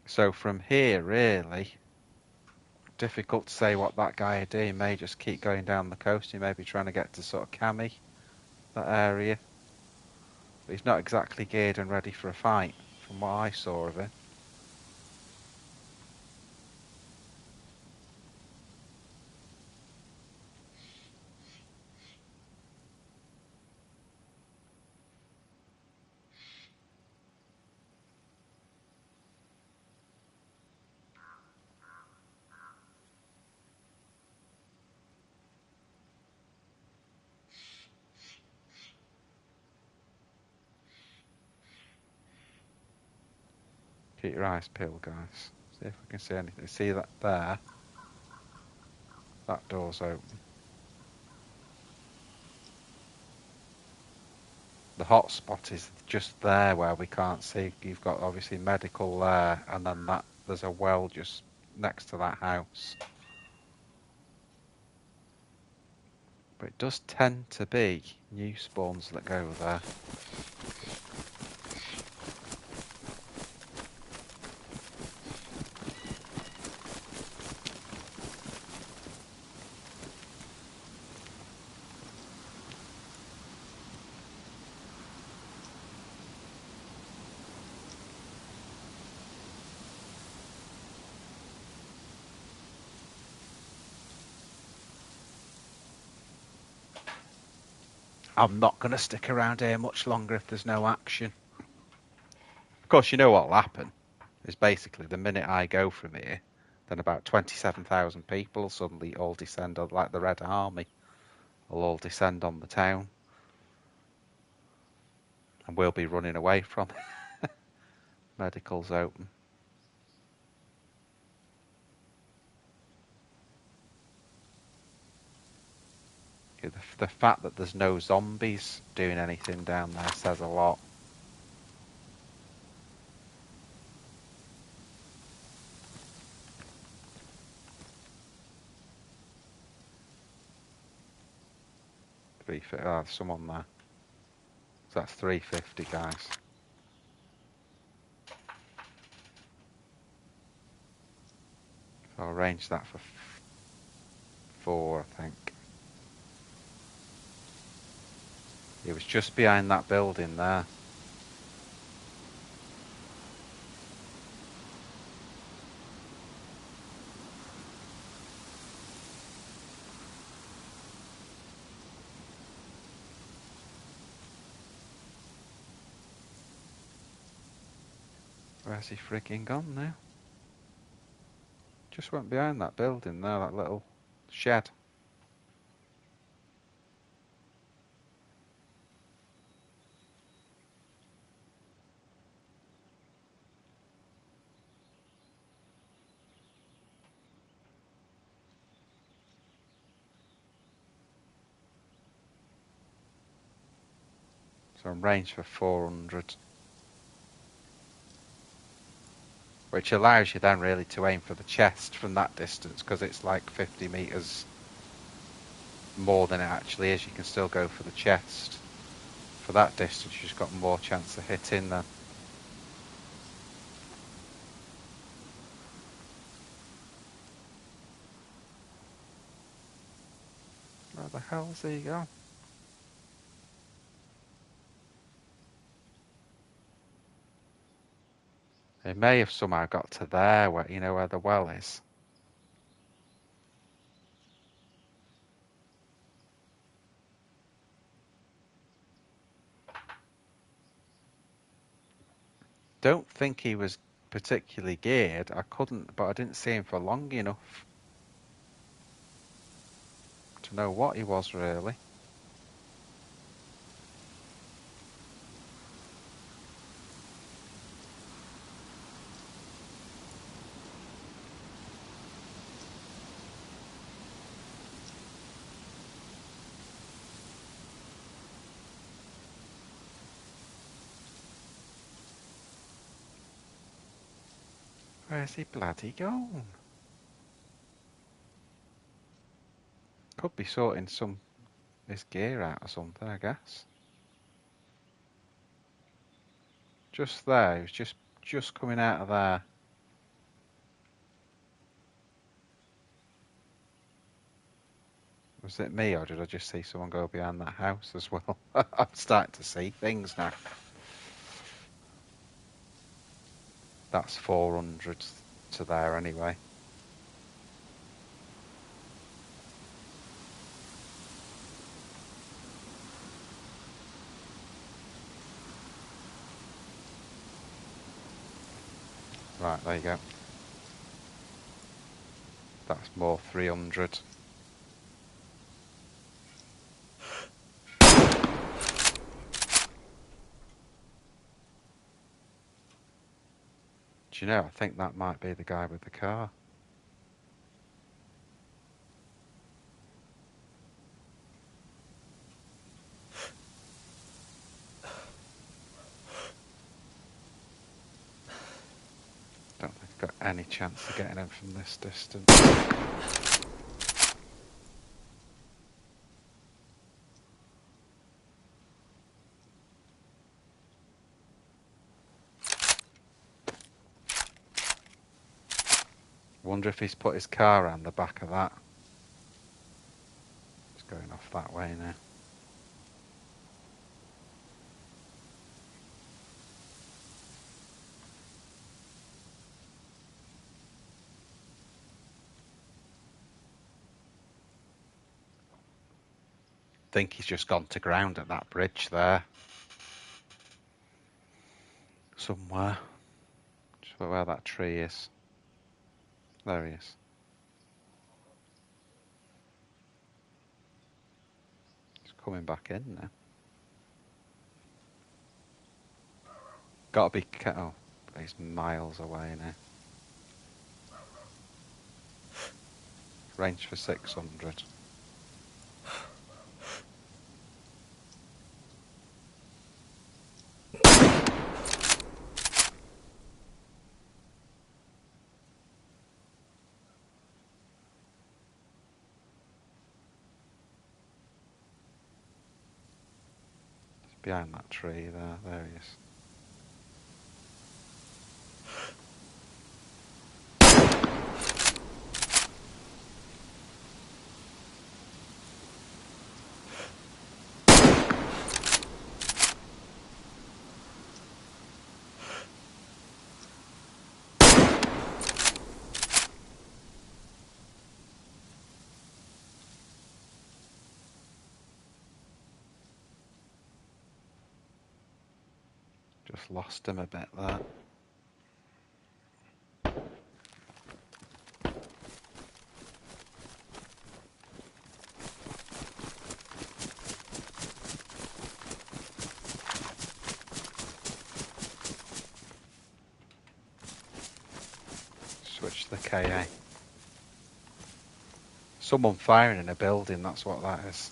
So from here, really, difficult to say what that guy would do. He may just keep going down the coast. He may be trying to get to sort of Cami, that area. But he's not exactly geared and ready for a fight, from what I saw of him. Keep your eyes peeled, guys. See if we can see anything. See that there? That door's open. The hot spot is just there where we can't see. You've got obviously medical there, and then there's a well just next to that house. But it does tend to be new spawns that go there. I'm not going to stick around here much longer if there's no action. Of course, you know what'll happen is basically the minute I go from here, then about 27,000 people will suddenly all descend on, like the Red Army, will all descend on the town. And we'll be running away from it. Medical's open. The fact that there's no zombies doing anything down there says a lot. There's someone there. So that's 350, guys. So I'll arrange that for 4, I think. He was just behind that building there. Where's he frigging gone now? Just went behind that building there, that little shed. So I'm ranged for 400. Which allows you then really to aim for the chest from that distance, because it's like 50 metres more than it actually is. You can still go for the chest. For that distance, you've just got more chance of hitting then. Where the hell's he gone? He may have somehow got to there, where you know where the well is. Don't think he was particularly geared. I couldn't, but I didn't see him for long enough to know what he was really. Where's he bloody gone? Could be sorting his gear out or something, I guess. Just there, he was just coming out of there. Was it me, or did I just see someone go behind that house as well? I'm starting to see things now. That's 400 to there anyway. Right, there you go. That's more 300. Do you know, I think that might be the guy with the car. Don't think I've got any chance of getting him from this distance. Wonder if he's put his car around the back of that. It's going off that way now. I think he's just gone to ground at that bridge there. Somewhere. Just where that tree is. There he is. He's coming back in now. Gotta be... Oh, he's miles away now. Range for 600. Behind that tree there. There he is. Just lost him a bit there. Switch the KA. Someone firing in a building, that's what that is.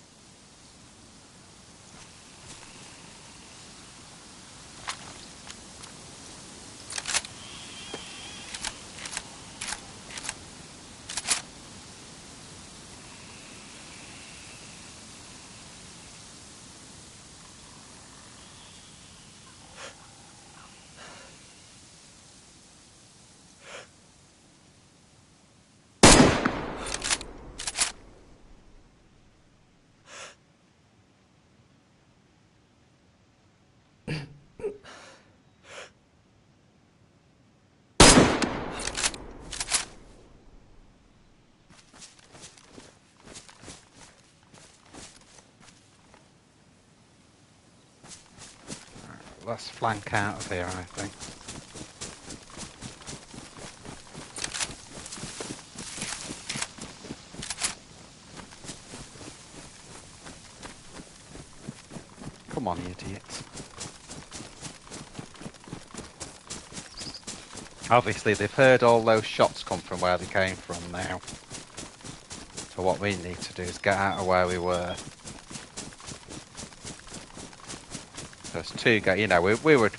let's flank out of here, I think. Come on, you idiots. Obviously, they've heard all those shots come from where they came from now. So what we need to do is get out of where we were. There's two guys, you know, we were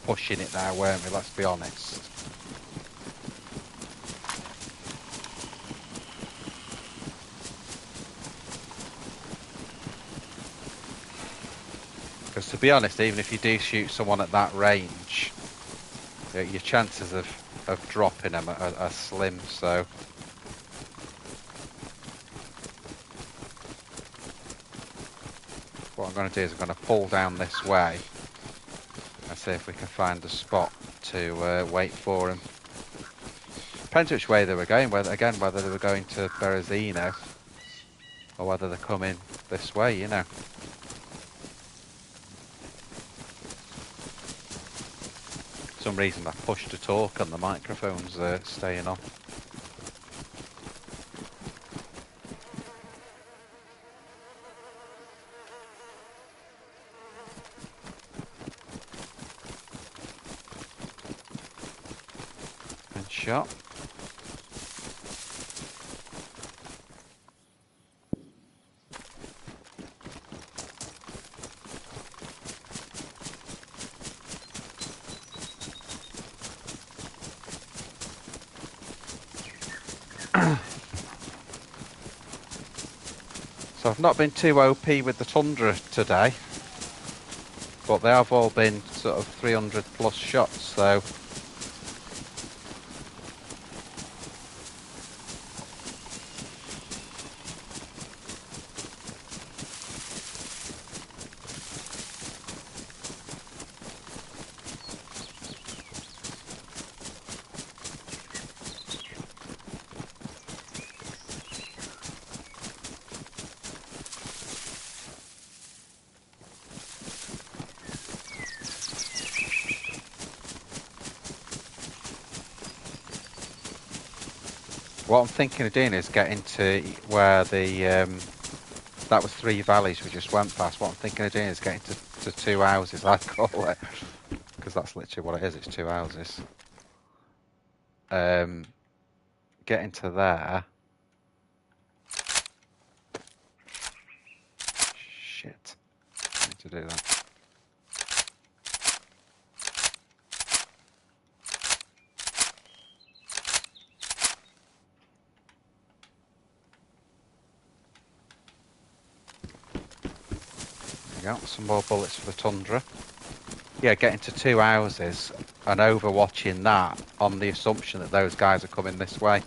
pushing it there, weren't we? Let's be honest. Because to be honest, even if you do shoot someone at that range, your chances of dropping them are slim. So what I'm going to do is I'm going to pull down this way and see if we can find a spot to wait for them. Depends which way they were going, whether they were going to Berezino or whether they're coming this way, you know. For some reason I pushed to talk and the microphone's staying on. And shot. So I've not been too OP with the Tundra today, but they have all been sort of 300 plus shots, so what I'm thinking of doing is getting to where the that was 3 valleys we just went past. What I'm thinking of doing is getting to 2 houses, I call it, because that's literally what it is. It's 2 houses. Getting to there. Shit, I need to do that. There we go, some more bullets for the Tundra. Yeah, getting to 2 houses and overwatching that on the assumption that those guys are coming this way.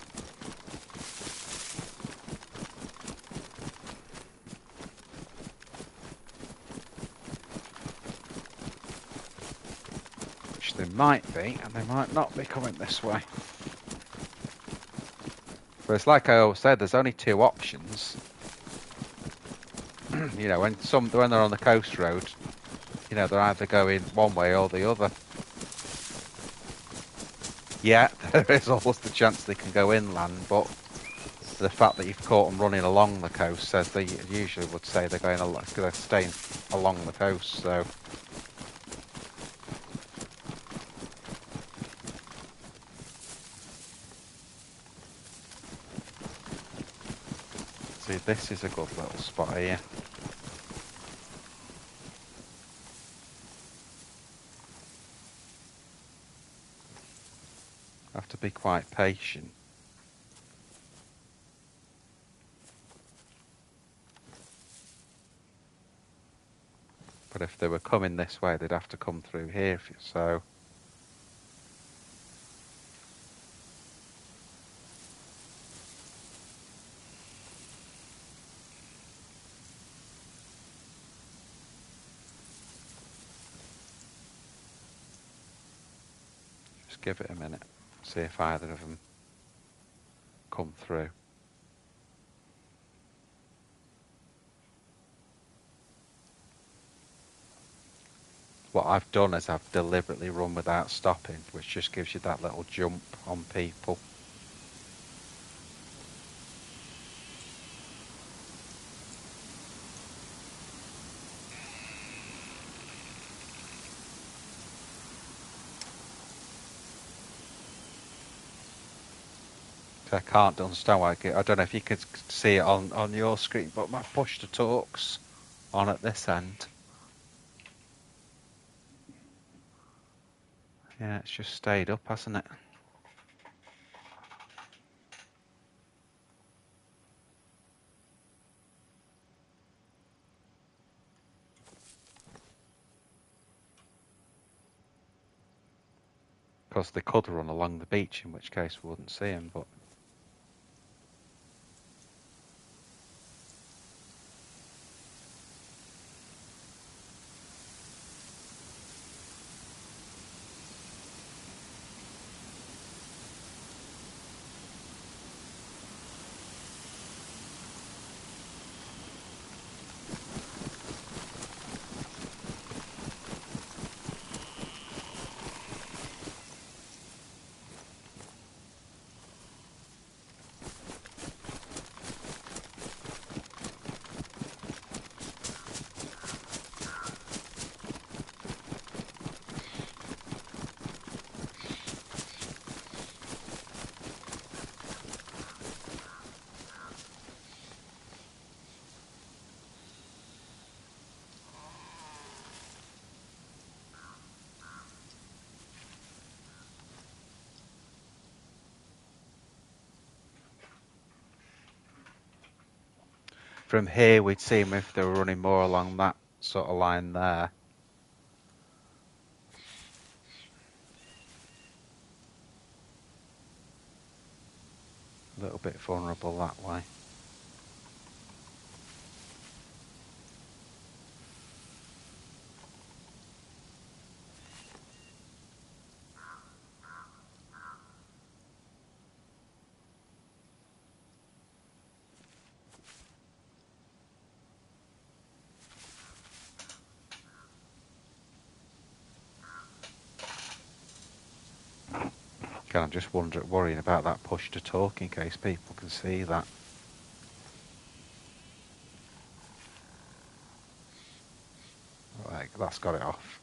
Which they might be, and they might not be coming this way. But it's like I always said, there's only 2 options. You know, when they're on the coast road, you know, they're either going one way or the other. Yeah, there is always the chance they can go inland, but the fact that you've caught them running along the coast says they usually would say they're staying along the coast, so. See, this is a good little spot here. Have to be quite patient. But if they were coming this way, they'd have to come through here, so. Just give it a minute, see if either of them come through. What I've done is I've deliberately run without stopping, which just gives you that little jump on people. I can't understand why. I don't know if you could see it on your screen, but my push to talk's on at this end. Yeah, it's just stayed up, hasn't it? Because they could run along the beach, in which case we wouldn't see them, but... From here, we'd see them if they were running more along that sort of line there. A little bit vulnerable that way. Again, I'm just worrying about that push to talk in case people can see that. Right, that's got it off.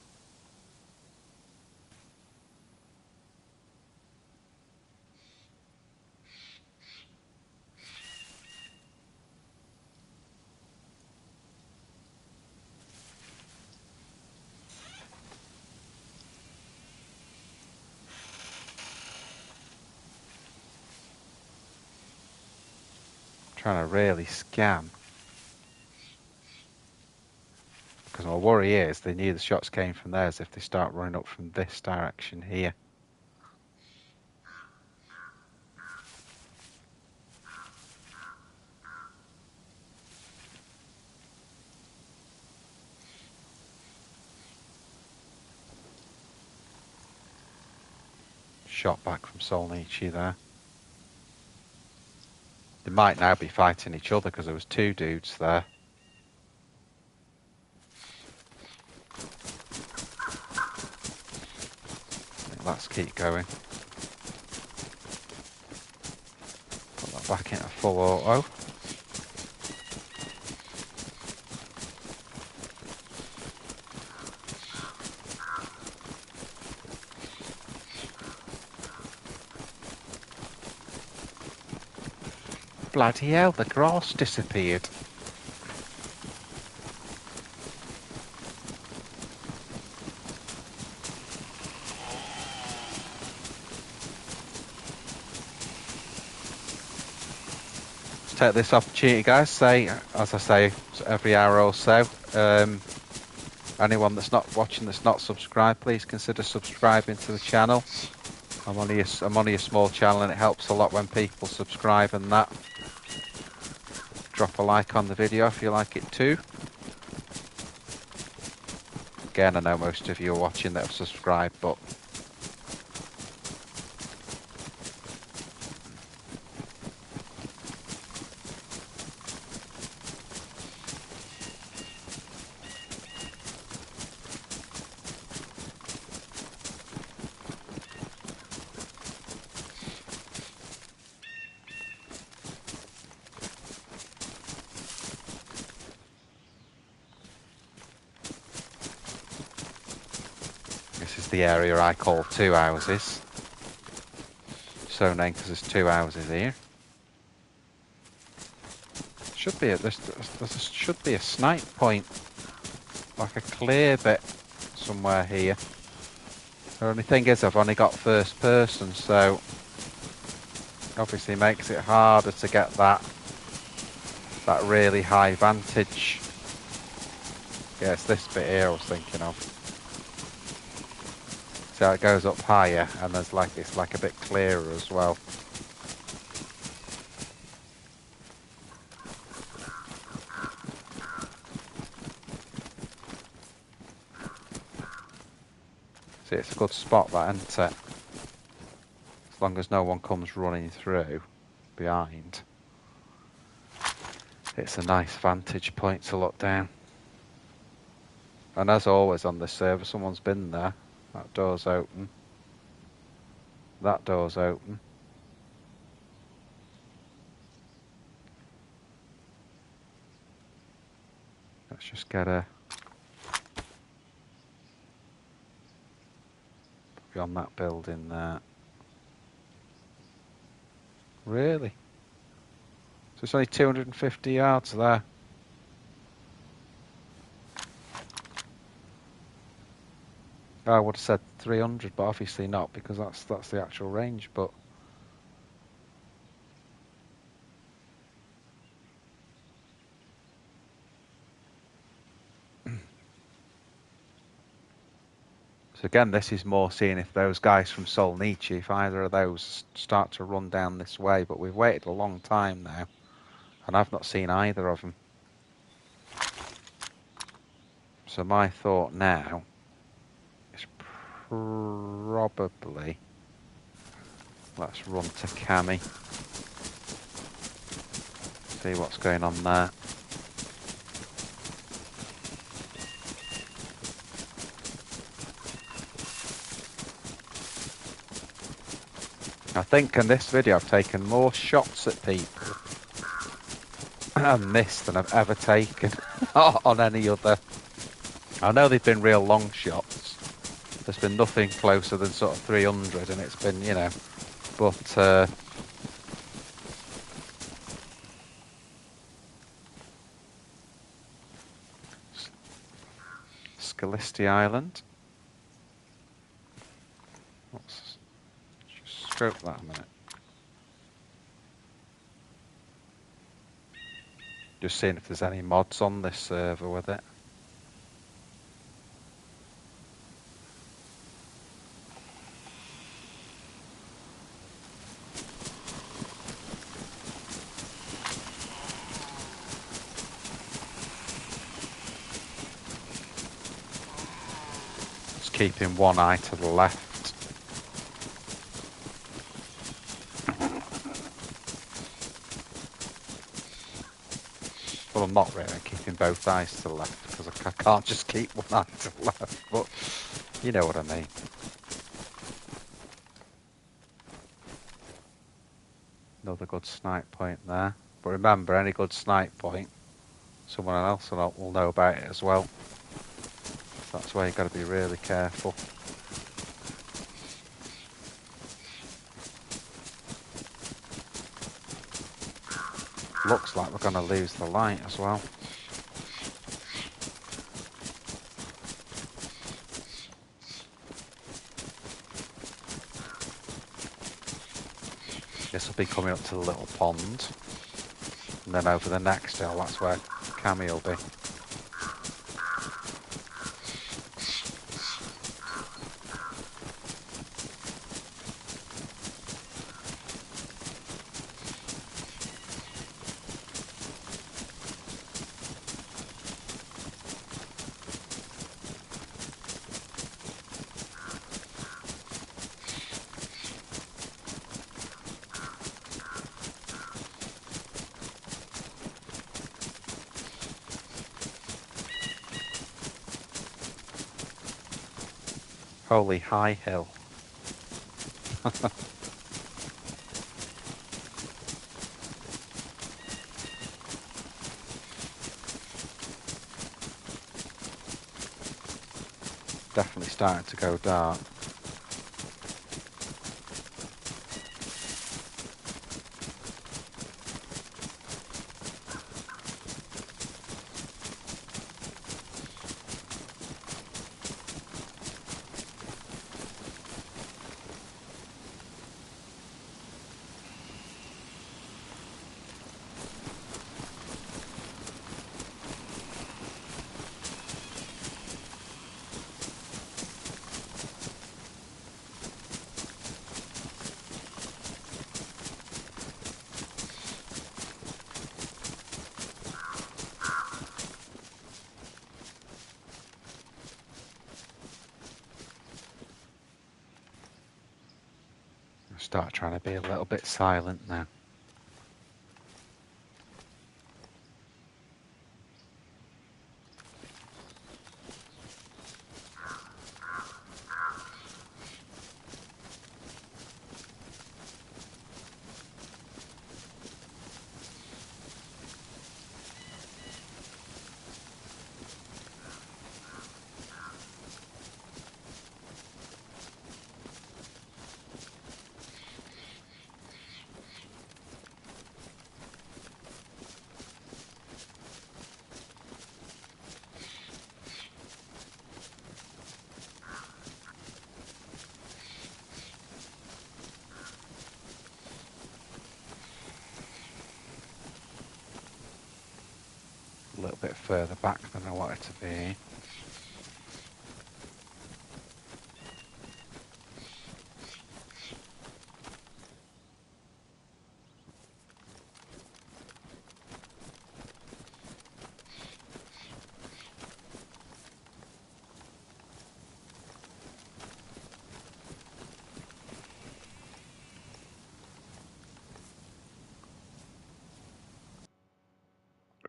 Trying to really scan. Because my worry is they knew the shots came from theirs if they start running up from this direction here. Shot back from Solnichi there. They might now be fighting each other because there was two dudes there. Let's keep going. Put that back into full auto. Bloody hell, the grass disappeared. Take this opportunity, guys, say, as I say, every hour or so, anyone that's not watching, that's not subscribed, please consider subscribing to the channel. I'm only a small channel and it helps a lot when people subscribe and that. Drop a like on the video if you like it too. Again, I know most of you are watching that have subscribed, but the area I call two houses. So named because there's two houses here. Should be there should be a snipe point, like a clear bit somewhere here. The only thing is I've only got first person, so obviously makes it harder to get that really high vantage. Yeah, it's this bit here I was thinking of. So it goes up higher, and it's like a bit clearer as well. See, it's a good spot that, isn't it? As long as no one comes running through behind. It's a nice vantage point to look down. And as always on this server, someone's been there. That door's open. That door's open. Let's just get a... beyond that building there. Really? So it's only 250 yards there. I would have said 300, but obviously not, because that's the actual range, but... So again, this is more seeing if those guys from Solnichi, if either of those start to run down this way, but we've waited a long time now, and I've not seen either of them. So my thought now is probably... let's run to Cami. See what's going on there. I think in this video I've taken more shots at people and missed than I've ever taken on any other. I know they've been real long shots. There's been nothing closer than sort of 300, and it's been, you know, but Scalisti Island. Let's just scope that a minute. Just seeing if there's any mods on this server with it. Just keeping one eye to the left. Well, I'm not really keeping both eyes to the left, because I can't just keep one eye to the left, but you know what I mean. Another good snipe point there. But remember, any good snipe point, someone else will know about it as well. So that's why you've got to be really careful. Looks like we're going to lose the light as well. This will be coming up to the little pond. And then over the next hill, that's where Cammy will be. Holy high hill. Definitely starting to go dark. Start trying to be a little bit silent now. A little bit further back than I want it to be.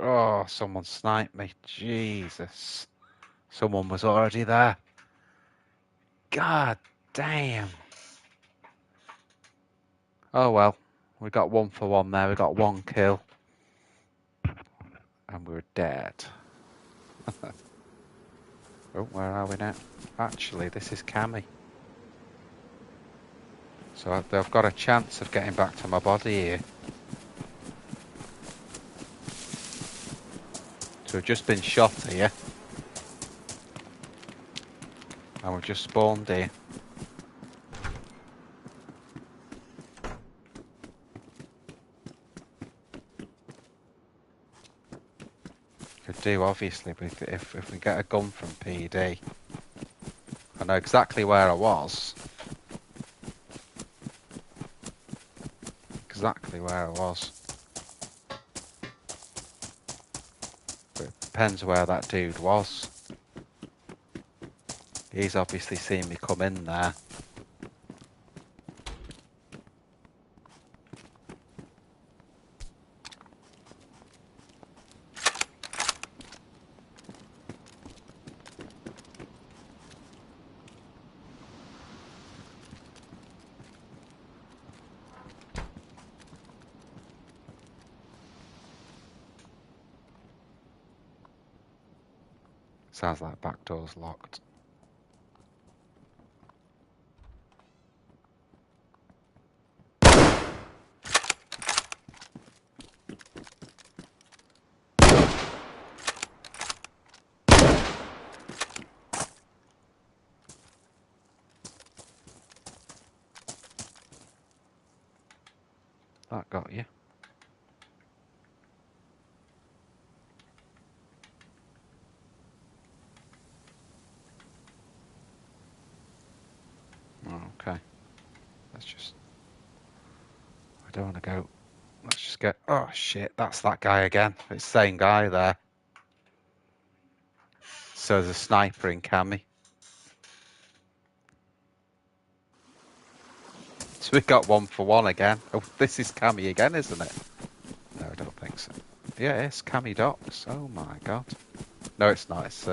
Oh, someone sniped me. Jesus. Someone was already there. God damn. Oh well. We got 1 for 1 there. We got 1 kill. And we're dead. Oh, where are we now? Actually, this is Cammy. So I've got a chance of getting back to my body here. So we've just been shot here. And we've just spawned here. Could do, obviously, if we get a gun from PD. I know exactly where I was. Exactly where I was. But it depends where that dude was. He's obviously seen me come in there. Sounds like back door's locked. That got you. Okay. Let's just... I don't want to go... Let's just get... Oh shit, that's that guy again. It's the same guy there. So there's a sniper in Cammy. So we got 1 for 1 again. Oh, this is Cammy again, isn't it? No, I don't think so. Yeah, it's Cammy Docks. Oh my god. No, it's not. It's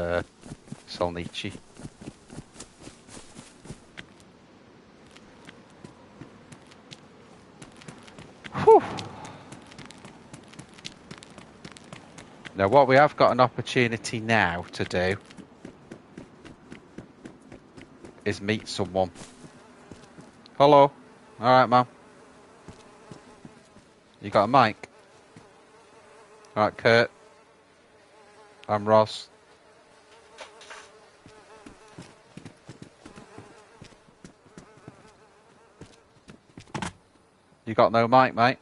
Solnichi. Whew. Now, what we have got an opportunity now to do is meet someone. Hello. Alright, man. You got a mic? Alright, Kurt. I'm Ross. You got no mic, mate?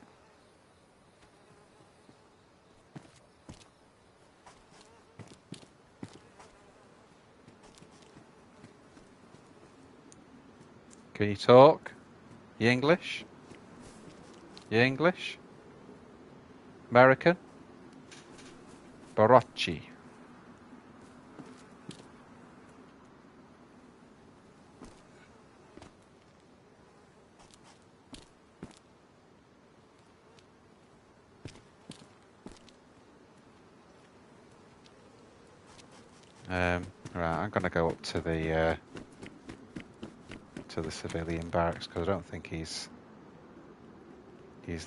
Can you talk? You English? You English? American? Barocci. Right, I'm gonna go up to the civilian barracks because I don't think he's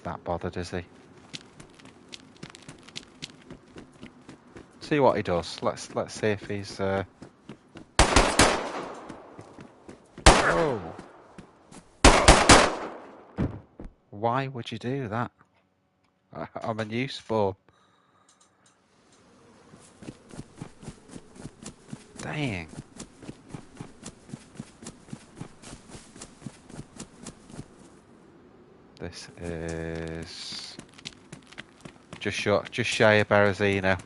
that bothered, is he? See what he does. Let's see if he's. Oh! Why would you do that? I'm a new spawn. Dang. This is just shy of Berezino.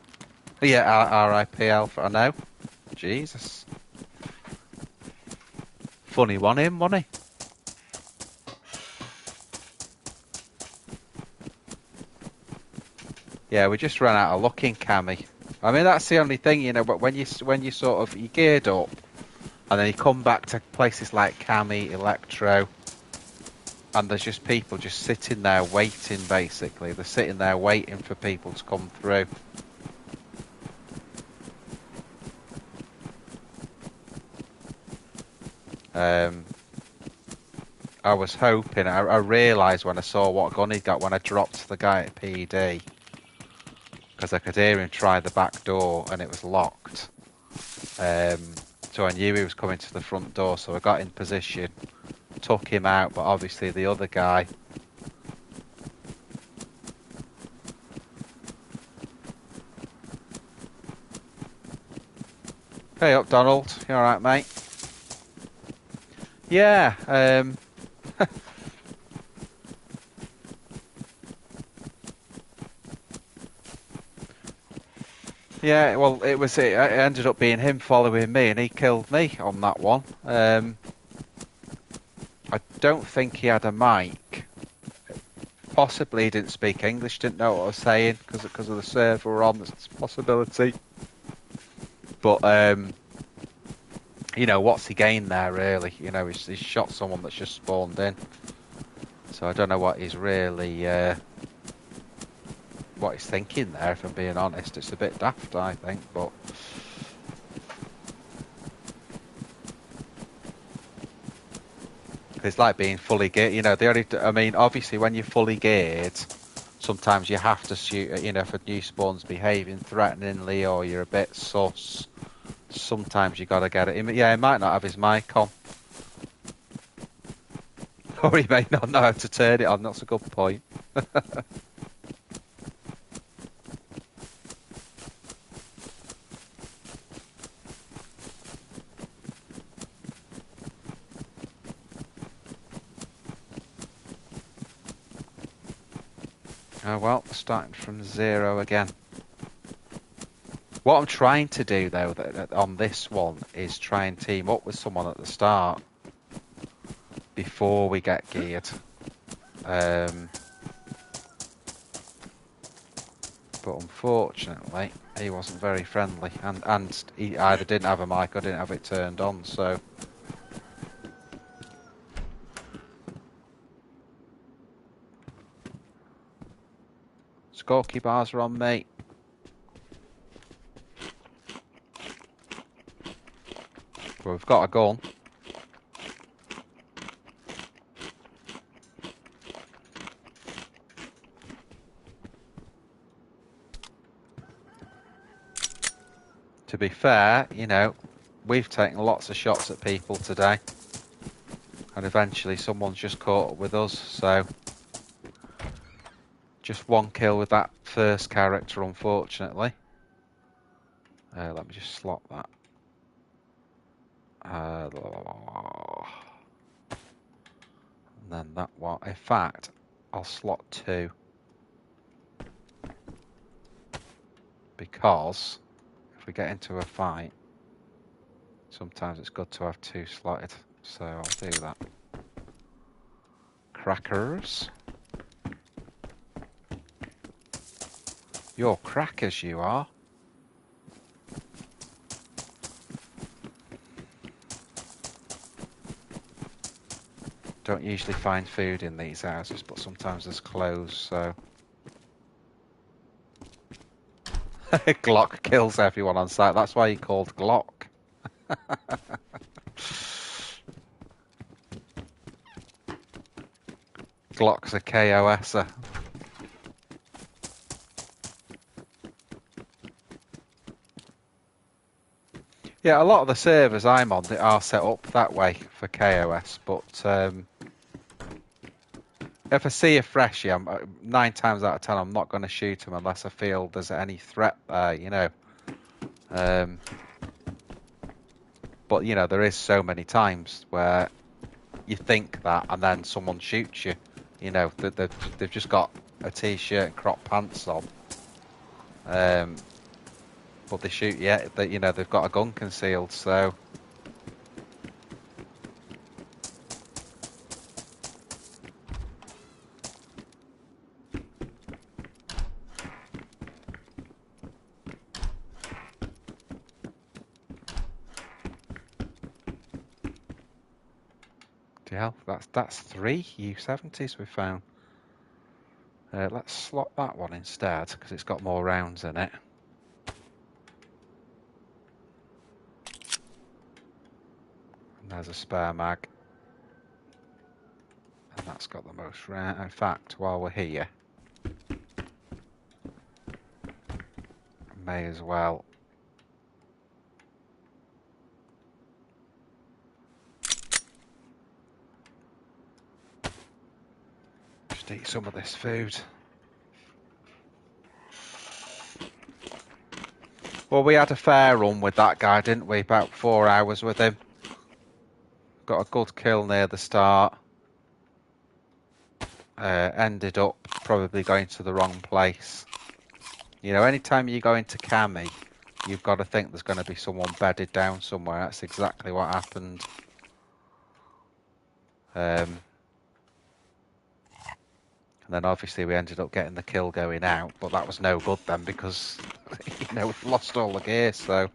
Yeah, RIP Alpha. I know. Jesus. Funny one him, wasn't he? Yeah, we just ran out of luck in Cammy. I mean, that's the only thing, you know. But when you sort of you geared up, and then you come back to places like Cammy, Electro, and there's just people just sitting there waiting. Basically, they're sitting there waiting for people to come through. I was hoping. I realised when I saw what gun he got when I dropped the guy at PD. Because I could hear him try the back door and it was locked. So I knew he was coming to the front door, so I got in position, took him out, but obviously the other guy... Hey up, Donald. You alright, mate? Yeah, yeah, well, it ended up being him following me, and he killed me on that one. I don't think he had a mic. Possibly he didn't speak English, didn't know what I was saying, because of the server we're on, that's a possibility. But, you know, what's he gained there, really? You know, he's shot someone that's just spawned in. So I don't know what he's really... what he's thinking there, if I'm being honest. It's a bit daft, I think, but... It's like being fully geared, you know, I mean, obviously when you're fully geared, sometimes you have to shoot, you know, if a new spawn's behaving threateningly or you're a bit sus, sometimes you gotta get it. Yeah, he might not have his mic on. Or he may not know how to turn it on, that's a good point. Oh well, starting from 0 again. What I'm trying to do, though, on this one, is try and team up with someone at the start before we get geared. But unfortunately, he wasn't very friendly, and he either didn't have a mic or didn't have it turned on, so... Skorky bars are on, mate. Well, we've got a gun. To be fair, you know, we've taken lots of shots at people today, and eventually someone's just caught up with us. So just one kill with that first character, unfortunately. Let me just slot that. And then that one. In fact, I'll slot 2. Because if we get into a fight, sometimes it's good to have 2 slotted. So I'll do that. Crackers. You're crackers, you are. Don't usually find food in these houses, but sometimes there's clothes, so... Glock kills everyone on sight. That's why he called Glock. Glock's a KOSer. Yeah, a lot of the servers I'm on are set up that way for KOS, but if I see a freshie, 9 times out of 10 I'm not going to shoot him unless I feel there's any threat there, you know. But, you know, there is so many times where you think that and then someone shoots you. You know, they've just got a t-shirt and crop pants on. But they shoot you, you know, they've got a gun concealed, so... Hell, that's 3 U70s we found. Let's slot that one instead because it's got more rounds in it. And there's a spare mag, and that's got the most round. In fact, while we're here, I may as well. Eat some of this food. Well, we had a fair run with that guy, didn't we? About 4 hours with him. Got a good kill near the start. Ended up probably going to the wrong place. You know, anytime you go into Cami, you've got to think there's going to be someone bedded down somewhere. That's exactly what happened. And then obviously we ended up getting the kill going out, but that was no good then because, you know, we've lost all the gear, so...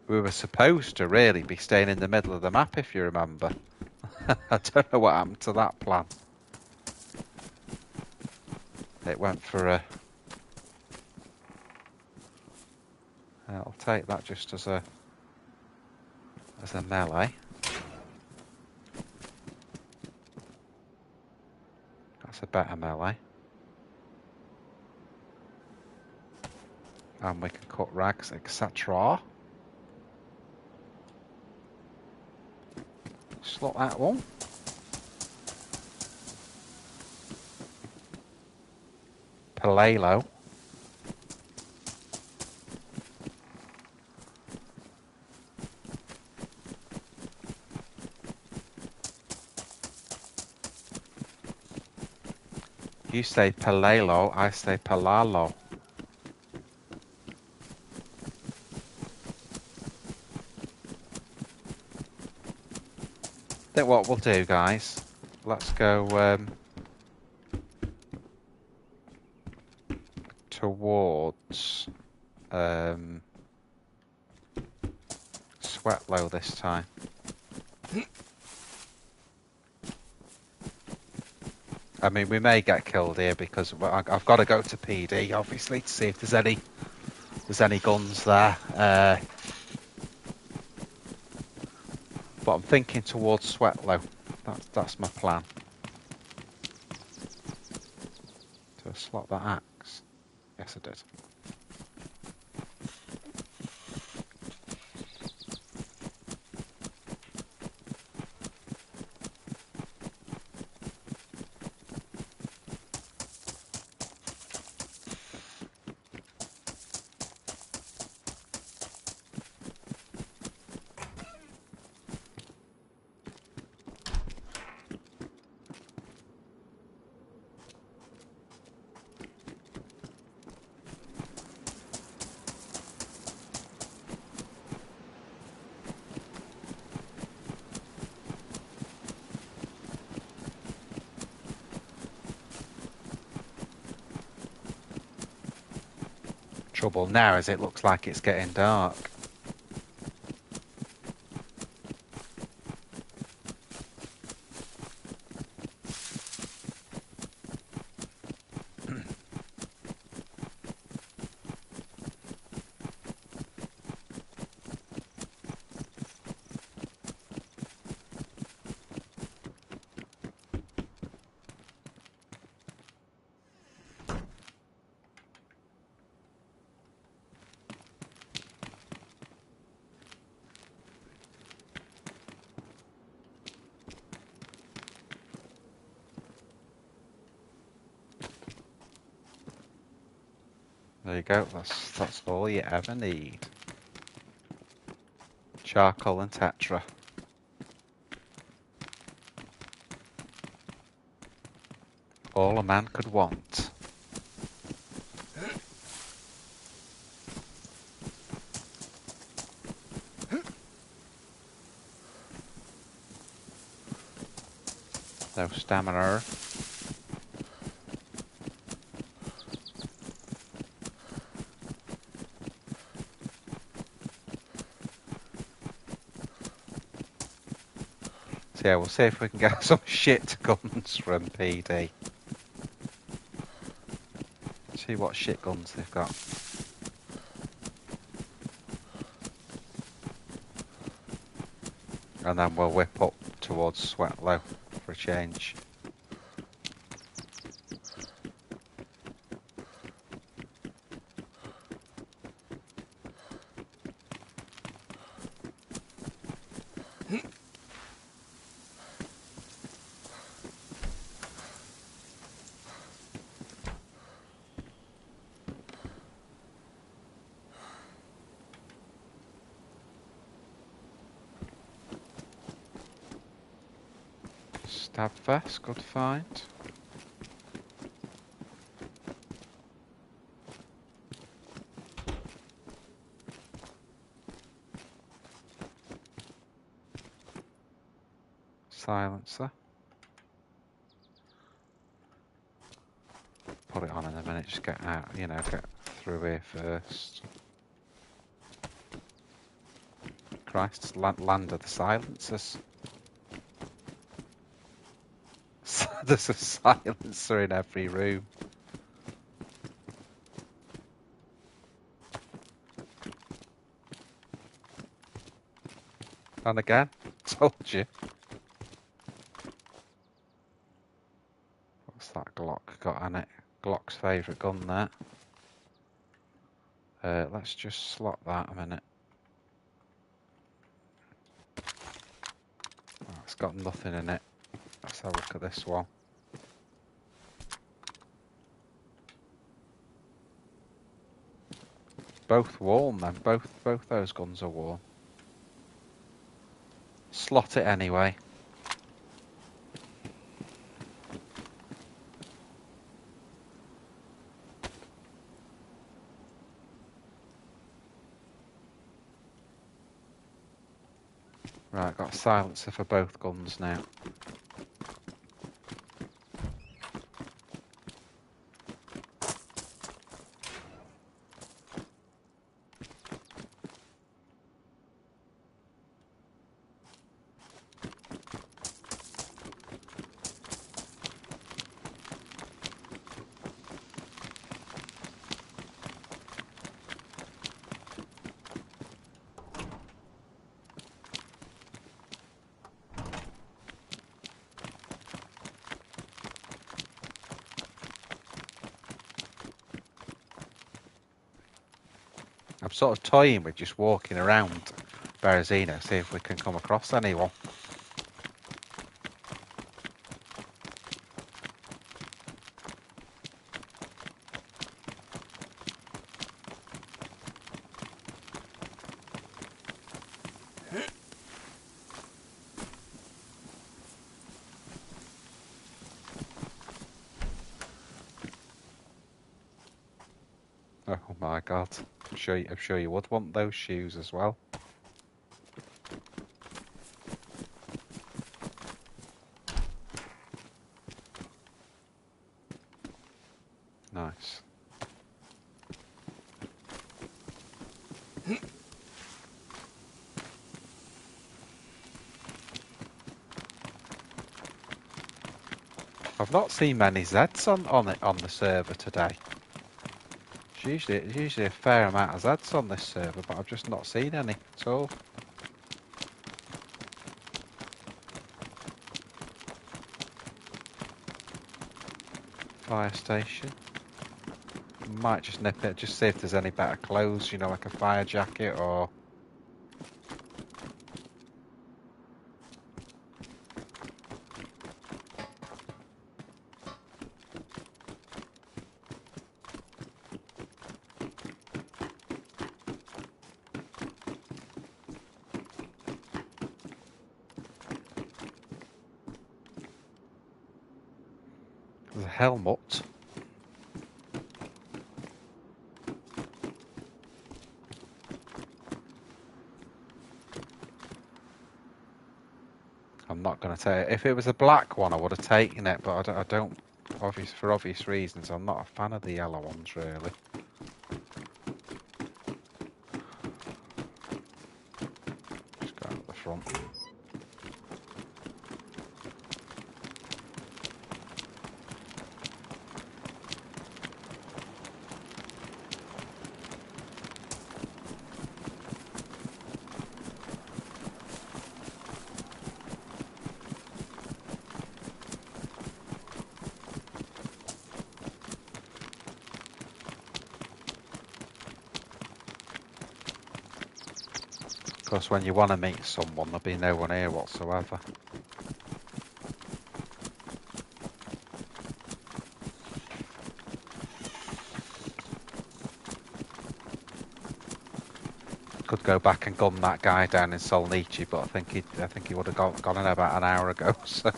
We were supposed to really be staying in the middle of the map, if you remember. I don't know what happened to that plan. It went for a... I'll take that just as a melee. That's a better melee. And we can cut rags, etc. Slot that one. Palalo. You say Palalo, I say Palalo. I think what we'll do, guys, let's go towards Sweatlow this time. I mean, we may get killed here because I've got to go to PD, obviously, to see if there's any guns there. But I'm thinking towards Sweatlow. That's my plan. Do I slot that axe? Yes, I did. Trouble now is it looks like it's getting dark. There you go, that's all you ever need. Charcoal and tetra. All a man could want. No stamina. So yeah, we'll see if we can get some shit guns from PD. See what shit guns they've got. And then we'll whip up towards Sweatlow for a change. Stab vest, good find. Silencer. Put it on in a minute, just get out, you know, get through here first. Christ, it's land of the silencers. There's a silencer in every room. And again, told you. What's that Glock got on it? Glock's favourite gun there. Let's just slot that a minute. Oh, it's got nothing in it. Let's have a look at this one. Both warm then, both those guns are warm. Slot it anyway. Right, got a silencer for both guns now. I'm sort of toying with just walking around Berezino, see if we can come across anyone. Oh my god. I'm sure you would want those shoes as well. Nice. I've not seen many Zeds on the server today. There's usually a fair amount of Zeds on this server, but I've just not seen any at all. Fire station. Might just nip it, just see if there's any better clothes, you know, like a fire jacket or... There's a helmet. I'm not going to take it. If it was a black one, I would have taken it, but I don't for obvious reasons, I'm not a fan of the yellow ones, really. Just go out the front. Of course, when you want to meet someone, there'll be no one here whatsoever. Could go back and gun that guy down in Solnici, but I think he would have gone in about an hour ago. So.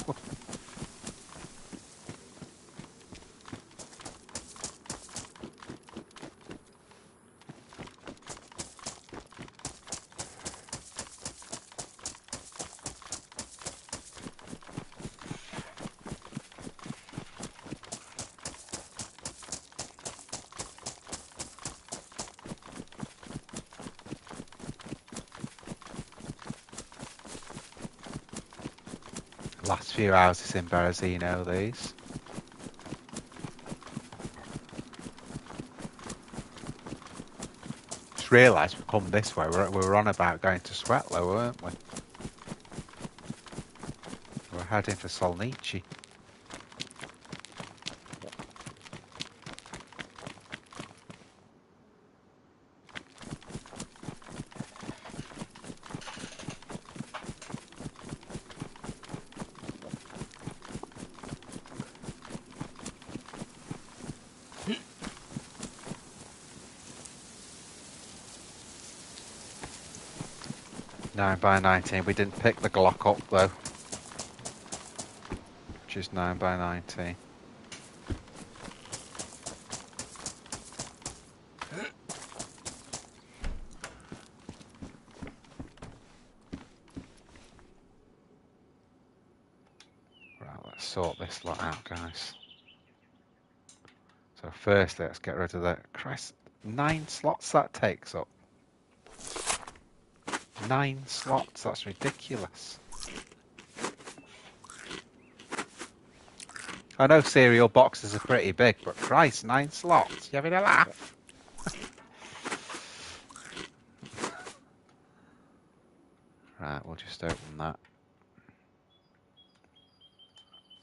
Last few houses in Berezino, these. Just realised we've come this way. We were on about going to Svetlo, weren't we? We're heading for Solnici. Nine by 19. We didn't pick the Glock up though, which is 9 by 19. Right, let's sort this lot out, guys. So first, let's get rid of the... Christ, 9 slots that takes up. 9 slots, that's ridiculous. I know cereal boxes are pretty big, but Christ, 9 slots. You having a laugh? Right, we'll just open that.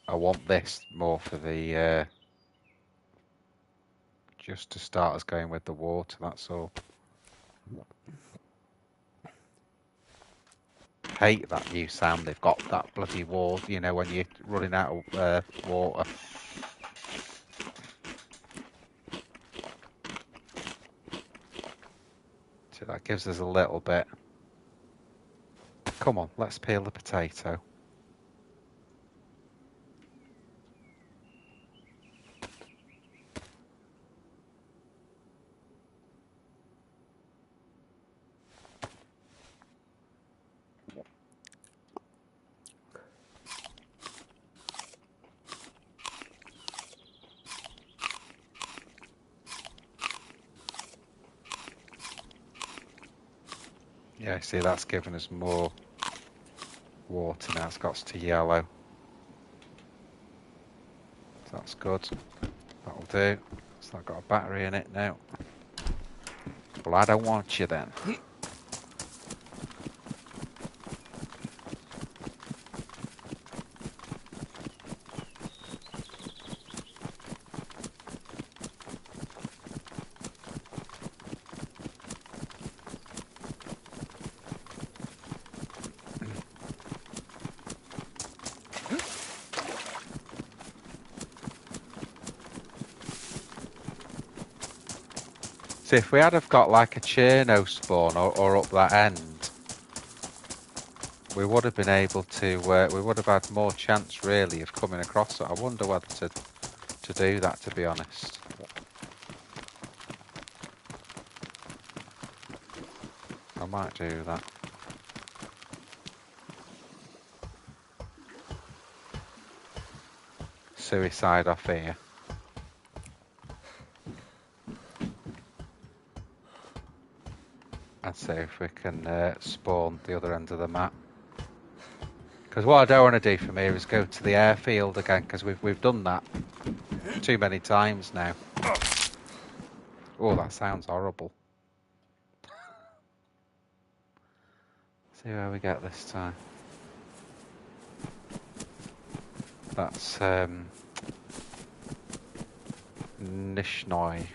I want this more for the... just to start us going with the water, that's all. Hate that new sound they've got, that bloody water, you know, when you're running out of water. So that gives us a little bit. Come on, let's peel the potato. Yeah, see, that's given us more water now. It's got to yellow. So that's good. That'll do. It's not got a battery in it now. Well, I don't want you then. See, if we had have got like a Cherno spawn or up that end, we would have been able to, we would have had more chance really of coming across it. I wonder whether to do that, to be honest. I might do that. Suicide off here. And see if we can spawn the other end of the map. Because what I don't want to do from here is go to the airfield again, because we've done that too many times now. Oh, that sounds horrible. See where we get this time. That's Nishnoi.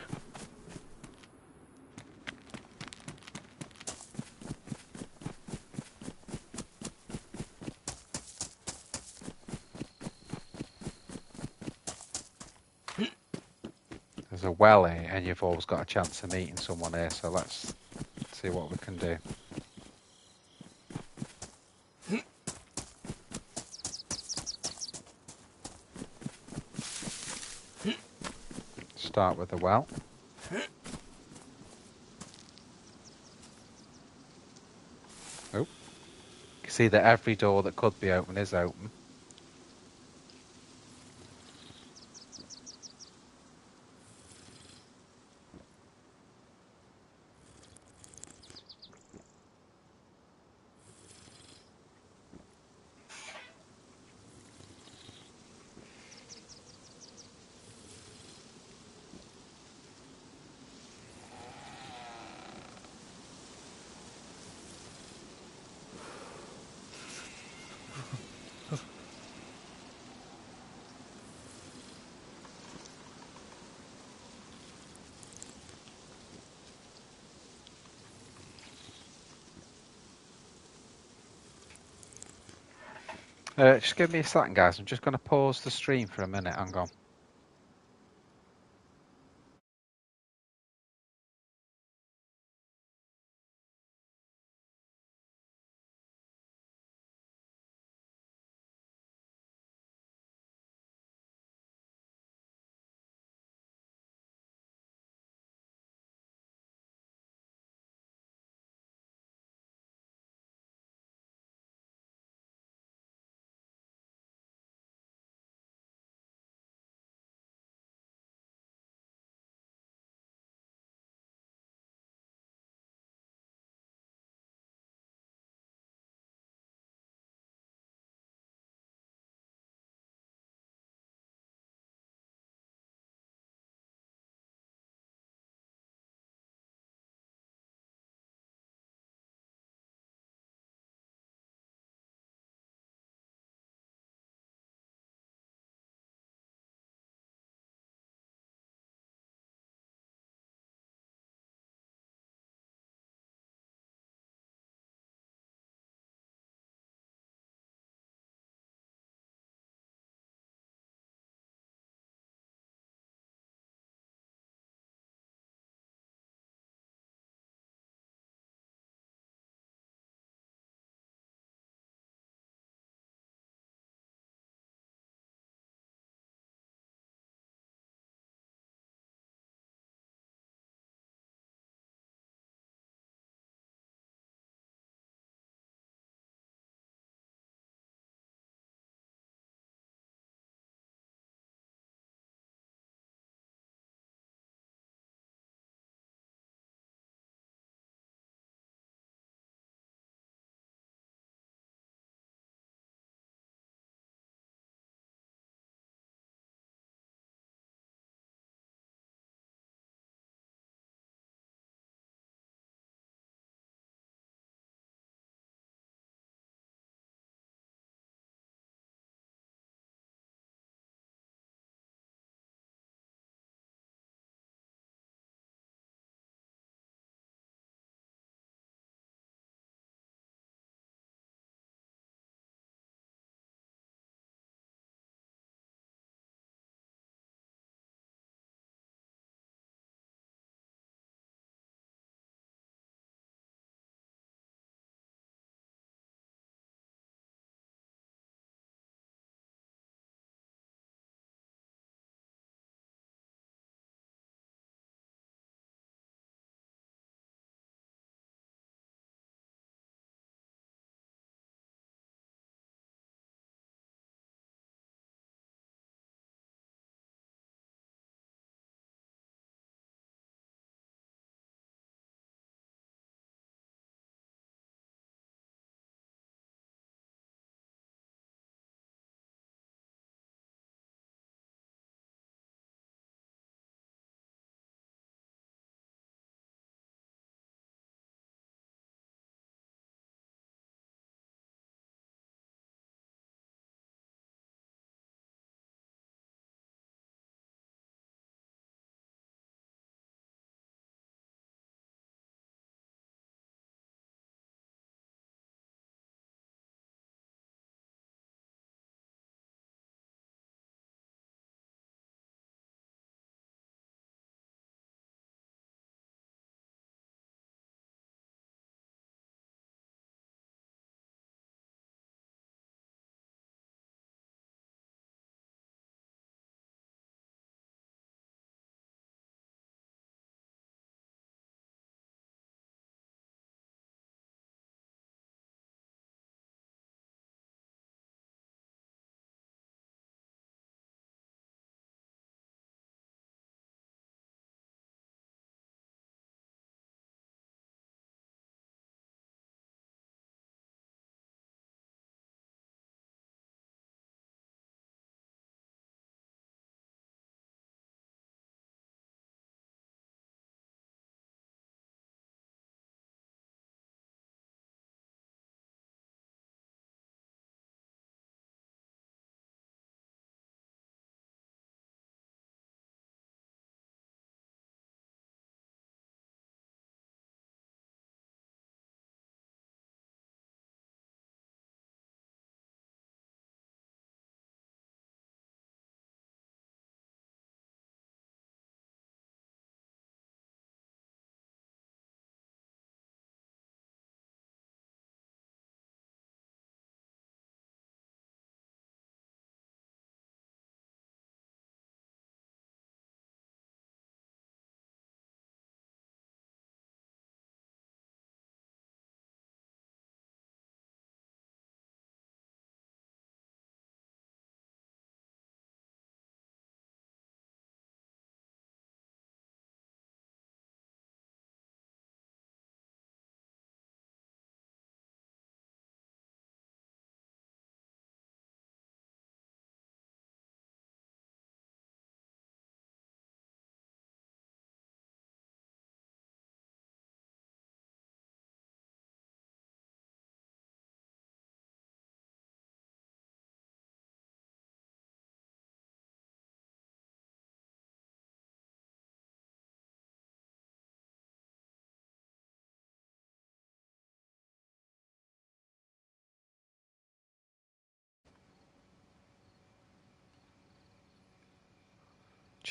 There's a well here, and you've always got a chance of meeting someone here, so let's see what we can do. Start with the well. Oh, you can see that every door that could be open is open. Just give me a second, guys. I'm just going to pause the stream for a minute. Hang on.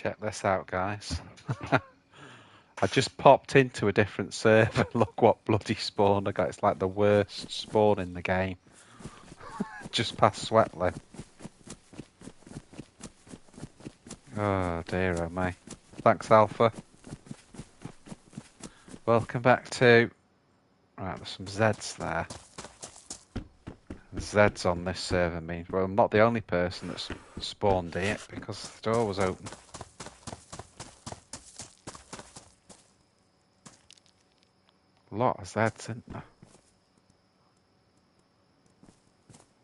Check this out, guys. I just popped into a different server. Look what bloody spawn I got. It's like the worst spawn in the game. Just past Sweatly. Oh dear, oh me. Thanks, Alpha. Welcome back to... Right, there's some Zeds there. Zeds on this server means... Well, I'm not the only person that's spawned here because the door was open. A lot of Zeds, isn't there?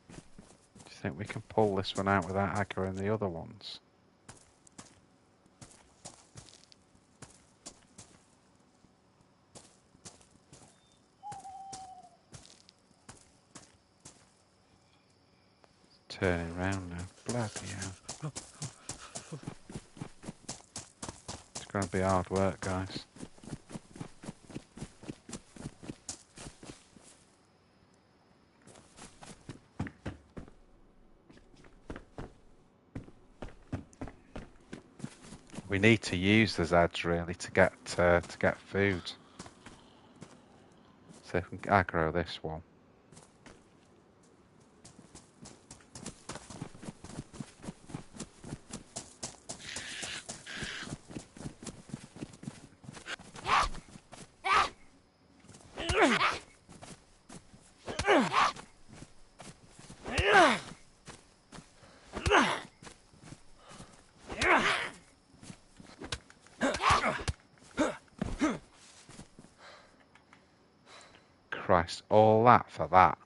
Do you think we can pull this one out without aggroing the other ones? Turning round now. Bloody hell. It's going to be hard work, guys. We need to use the Zeds really to get food. So if we can aggro this one. Christ, all that for that.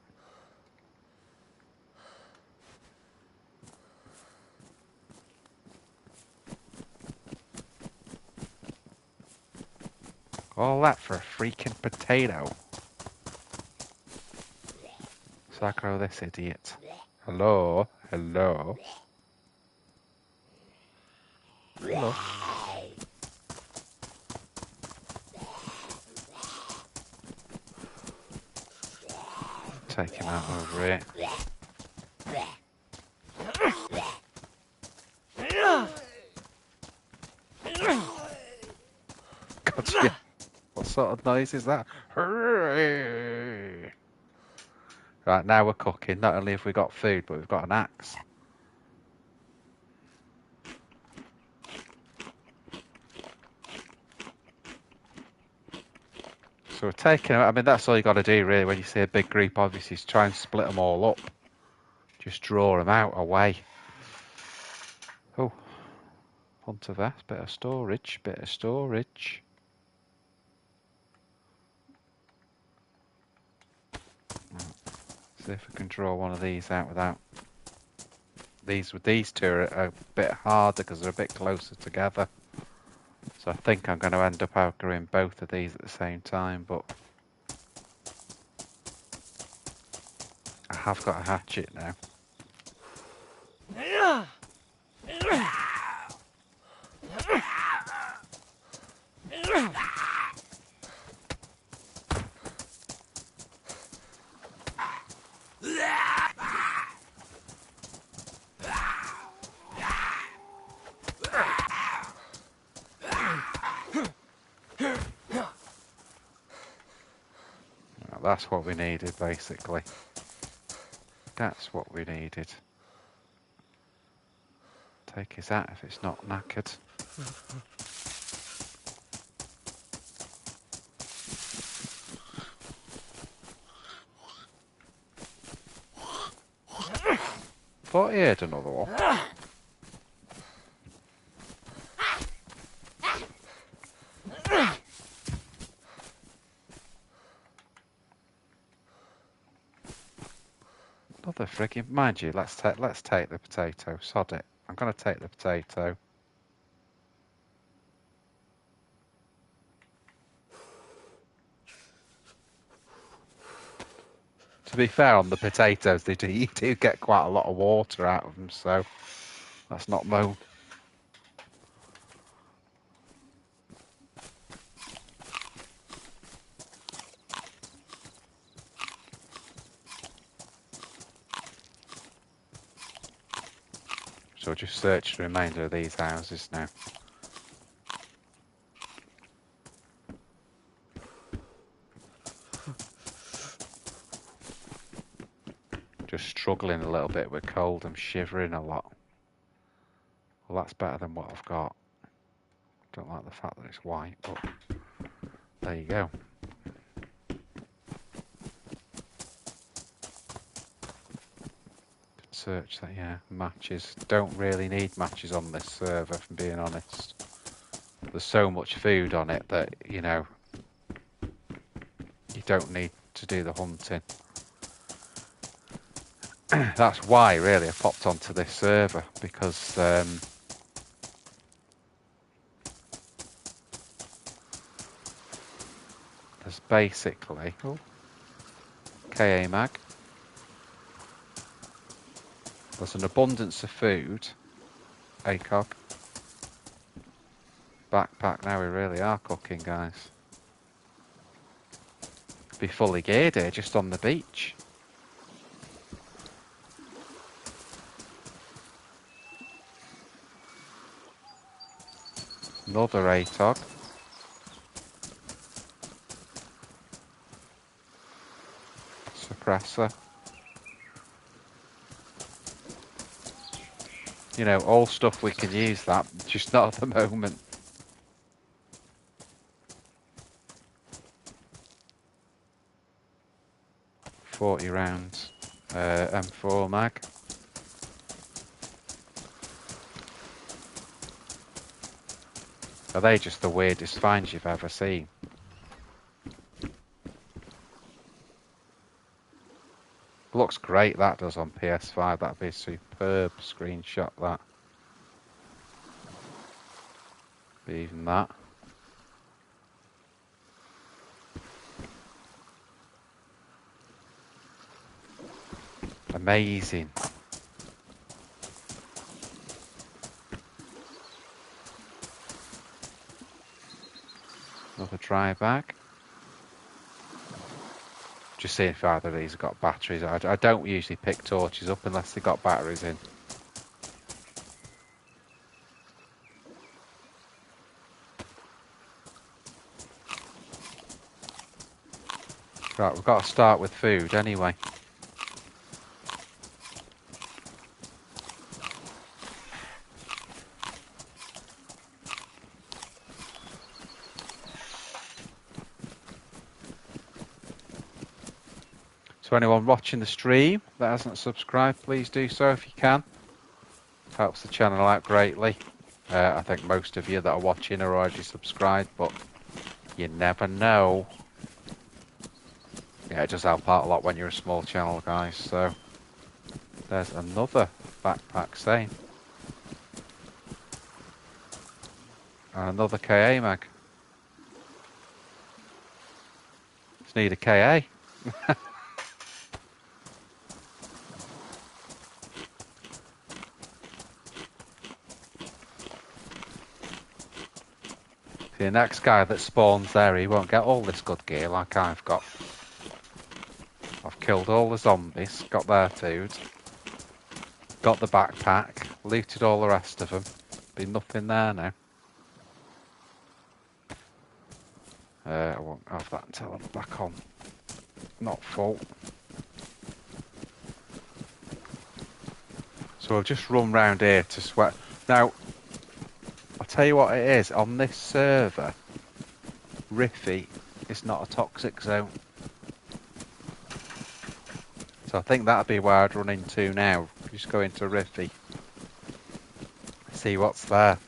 All that for a freaking potato. So I grow this idiot. Hello? Hello? Hello? Take him out over here. Gotcha. What sort of noise is that? Hooray! Right, now we're cooking. Not only have we got food, but we've got an axe. So we're taking them. I mean, that's all you got to do, really, when you see a big group, obviously, is try and split them all up. Just draw them out away. Oh, onto that. Bit of storage, bit of storage. See if we can draw one of these out without... These two are a bit harder because they're a bit closer together. So I think I'm going to end up outgrowing both of these at the same time, but... I have got a hatchet now. That's what we needed, basically. That's what we needed. Take his hat if it's not knackered. Thought he had another one. Another friggin', mind you, let's take the potato. Sod it. I'm gonna take the potato. To be fair, on the potatoes, you do get quite a lot of water out of them, so that's not moan. So just search the remainder of these houses now. Just struggling a little bit with cold. I'm shivering a lot. Well, that's better than what I've got. Don't like the fact that it's white, but there you go. Search that, yeah, matches. Don't really need matches on this server, if I'm being honest. There's so much food on it that, you know, you don't need to do the hunting. That's why, really, I popped onto this server, because there's basically KA mag. There's an abundance of food. ACOG. Backpack, now we really are cooking, guys. Be fully geared here, just on the beach. Another ATOG. Suppressor. You know, all stuff we can use that, just not at the moment. .40 rounds. M4 mag. Are they just the weirdest finds you've ever seen? Looks great, that does, on PS5. That'd be a superb screenshot, that. Even that. Amazing. Another dry bag. Just seeing if either of these have got batteries. I don't usually pick torches up unless they've got batteries in. Right, we've got to start with food anyway. So anyone watching the stream that hasn't subscribed, please do so if you can. Helps the channel out greatly. I think most of you that are watching are already subscribed, but you never know. Yeah, it does help out a lot when you're a small channel, guys. So there's another backpack, same. And another KA mag. Just need a KA. The next guy that spawns there, he won't get all this good gear like I've got. I've killed all the zombies, got their food, got the backpack, looted all the rest of them. Be nothing there now. I won't have that until I'm back on. Not full. So we'll just run round here to sweat. Now, I'll tell you what it is. On this server, Riffy is not a toxic zone. So I think that'd be where I'd run into now. Just go into Riffy. See what's there.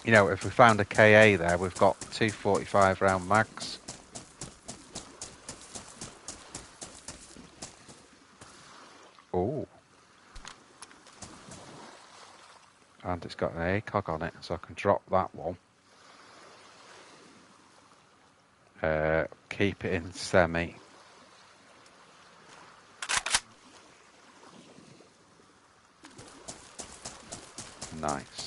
You know, if we found a KA there, we've got 2 45 round mags. Oh. And it's got an ACOG on it, so I can drop that one. Keep it in semi. Nice.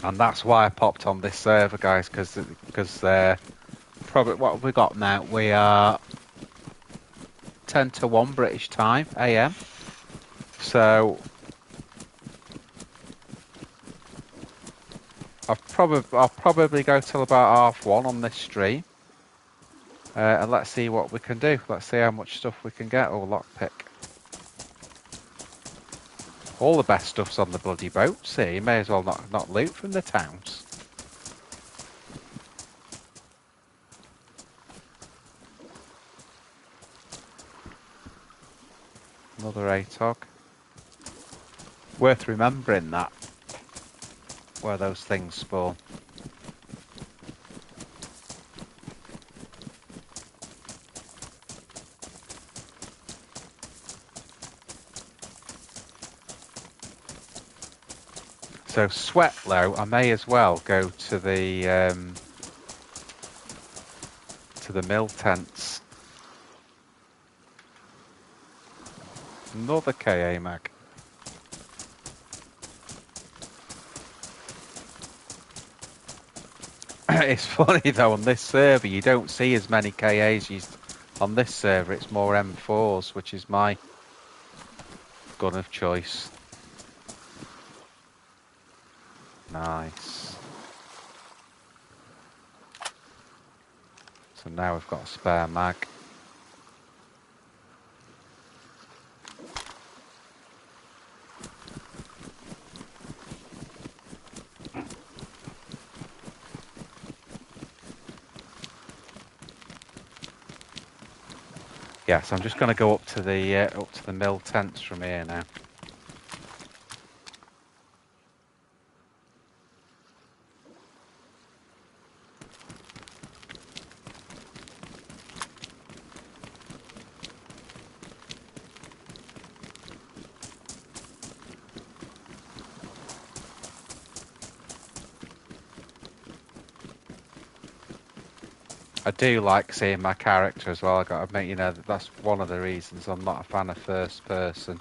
And that's why I popped on this server, guys, because probably what have we got now? We are 10 to 1 British time, AM. So I'll probably go till about 1:30 on this stream. And let's see what we can do. Let's see how much stuff we can get. Oh, lockpick. All the best stuff's on the bloody boat. See, you may as well not loot from the towns. Another ATOG. Worth remembering that. Where those things spawn. So sweat low, I may as well go to the mill tents. Another KA mag. It's funny though, on this server you don't see as many KAs on this server. It's more M4s, which is my gun of choice. Nice. So now we've got a spare mag. Yeah, so I'm just going to go up to the mill tents from here now. I do like seeing my character as well. I got to admit, you know, that's one of the reasons I'm not a fan of first person.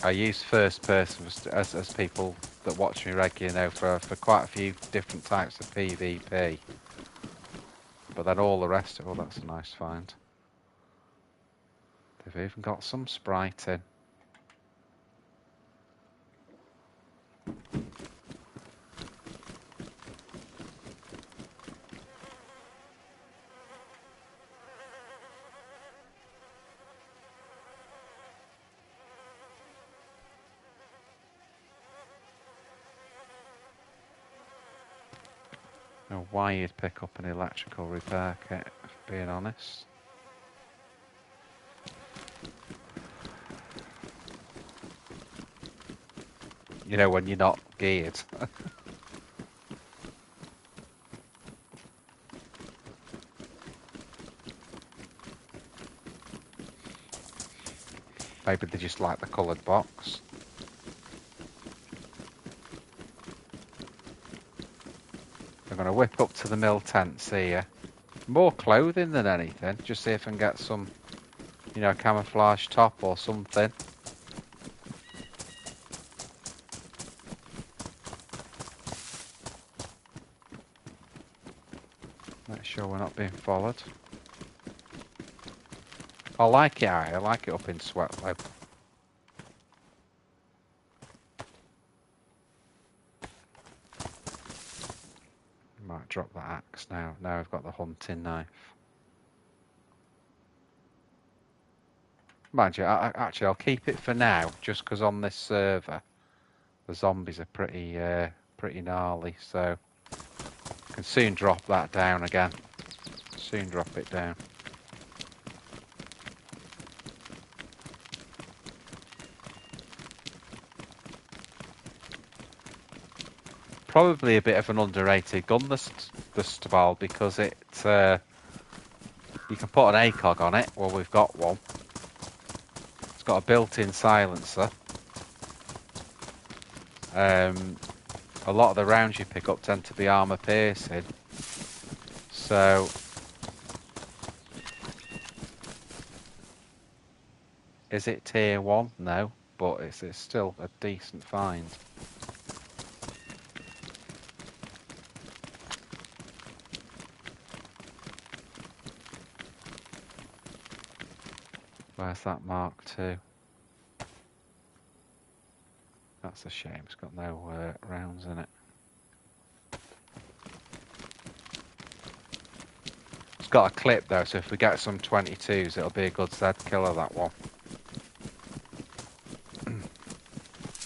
I use first person as people that watch me regularly know for quite a few different types of PvP. But then all the rest of that's a nice find. They've even got some Sprite in. I don't know why you'd pick up an electrical repair kit, if being honest. You know, when you're not geared. Maybe they just like the coloured box. I'm going to whip up to the mill tents here. More clothing than anything. Just see if I can get some, you know, camouflage top or something. Make sure we're not being followed. I like it, I like it up in Sweatlow. Might drop the axe now. Now I've got the hunting knife. Mind you, actually I'll keep it for now, just because on this server the zombies are pretty gnarly, so I can soon drop that down again. Soon drop it down. Probably a bit of an underrated gun, the Stabal, because you can put an ACOG on it. Well, we've got one. It's got a built-in silencer. A lot of the rounds you pick up tend to be armor piercing. So is it tier 1? No, but it's still a decent find. Where's that Mark II? That's a shame. It's got no rounds in it. It's got a clip though, so if we get some 22s, it'll be a good Z killer, that one.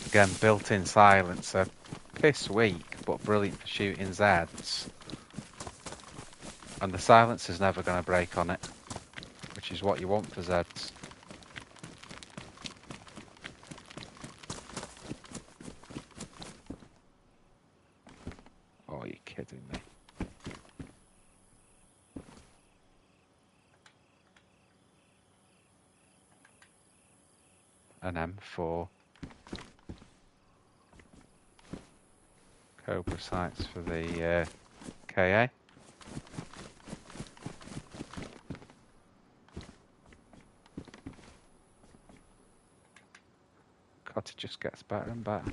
Again, built-in silencer. Piss weak, but brilliant for shooting Zs. And the silencer's never going to break on it, which is what you want for Zs. Oh, you're kidding me. An M4. Cobra sights for the KA. God, it just gets better and better.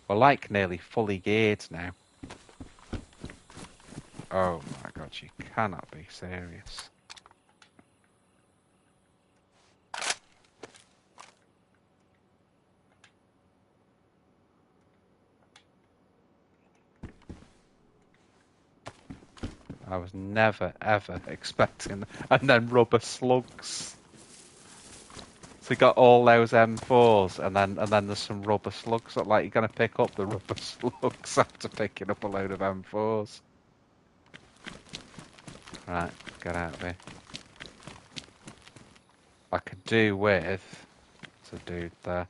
We're like nearly fully geared now. Oh my God, you cannot be serious. I was never, ever expecting... And then rubber slugs. So you got all those M4s, and then there's some rubber slugs. Like you're going to pick up the rubber slugs after picking up a load of M4s. Right, get out of here. I could do with... There's a dude there.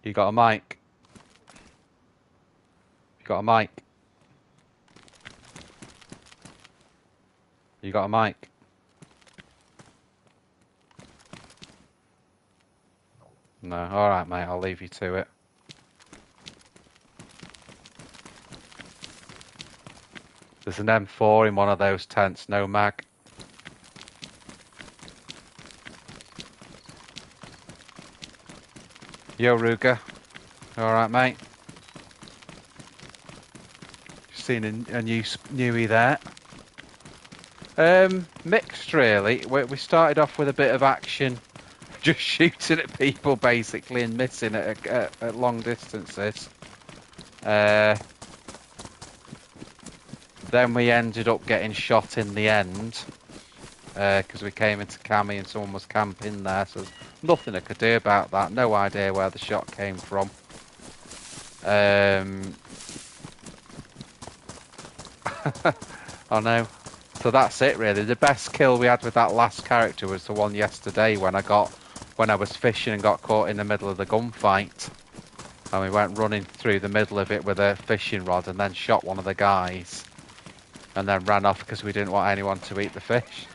You got a mic? You got a mic? You got a mic? No, alright mate, I'll leave you to it. There's an M4 in one of those tents, no mag. Yo Ruger, alright mate? Seen a newie there. Mixed really. We started off with a bit of action, just shooting at people basically and missing at long distances. Then we ended up getting shot in the end because we came into Cami and someone was camping there, so there's nothing I could do about that. No idea where the shot came from. I know. So that's it really. The best kill we had with that last character was the one yesterday when I was fishing and got caught in the middle of the gunfight. And we went running through the middle of it with a fishing rod and then shot one of the guys. And then ran off because we didn't want anyone to eat the fish.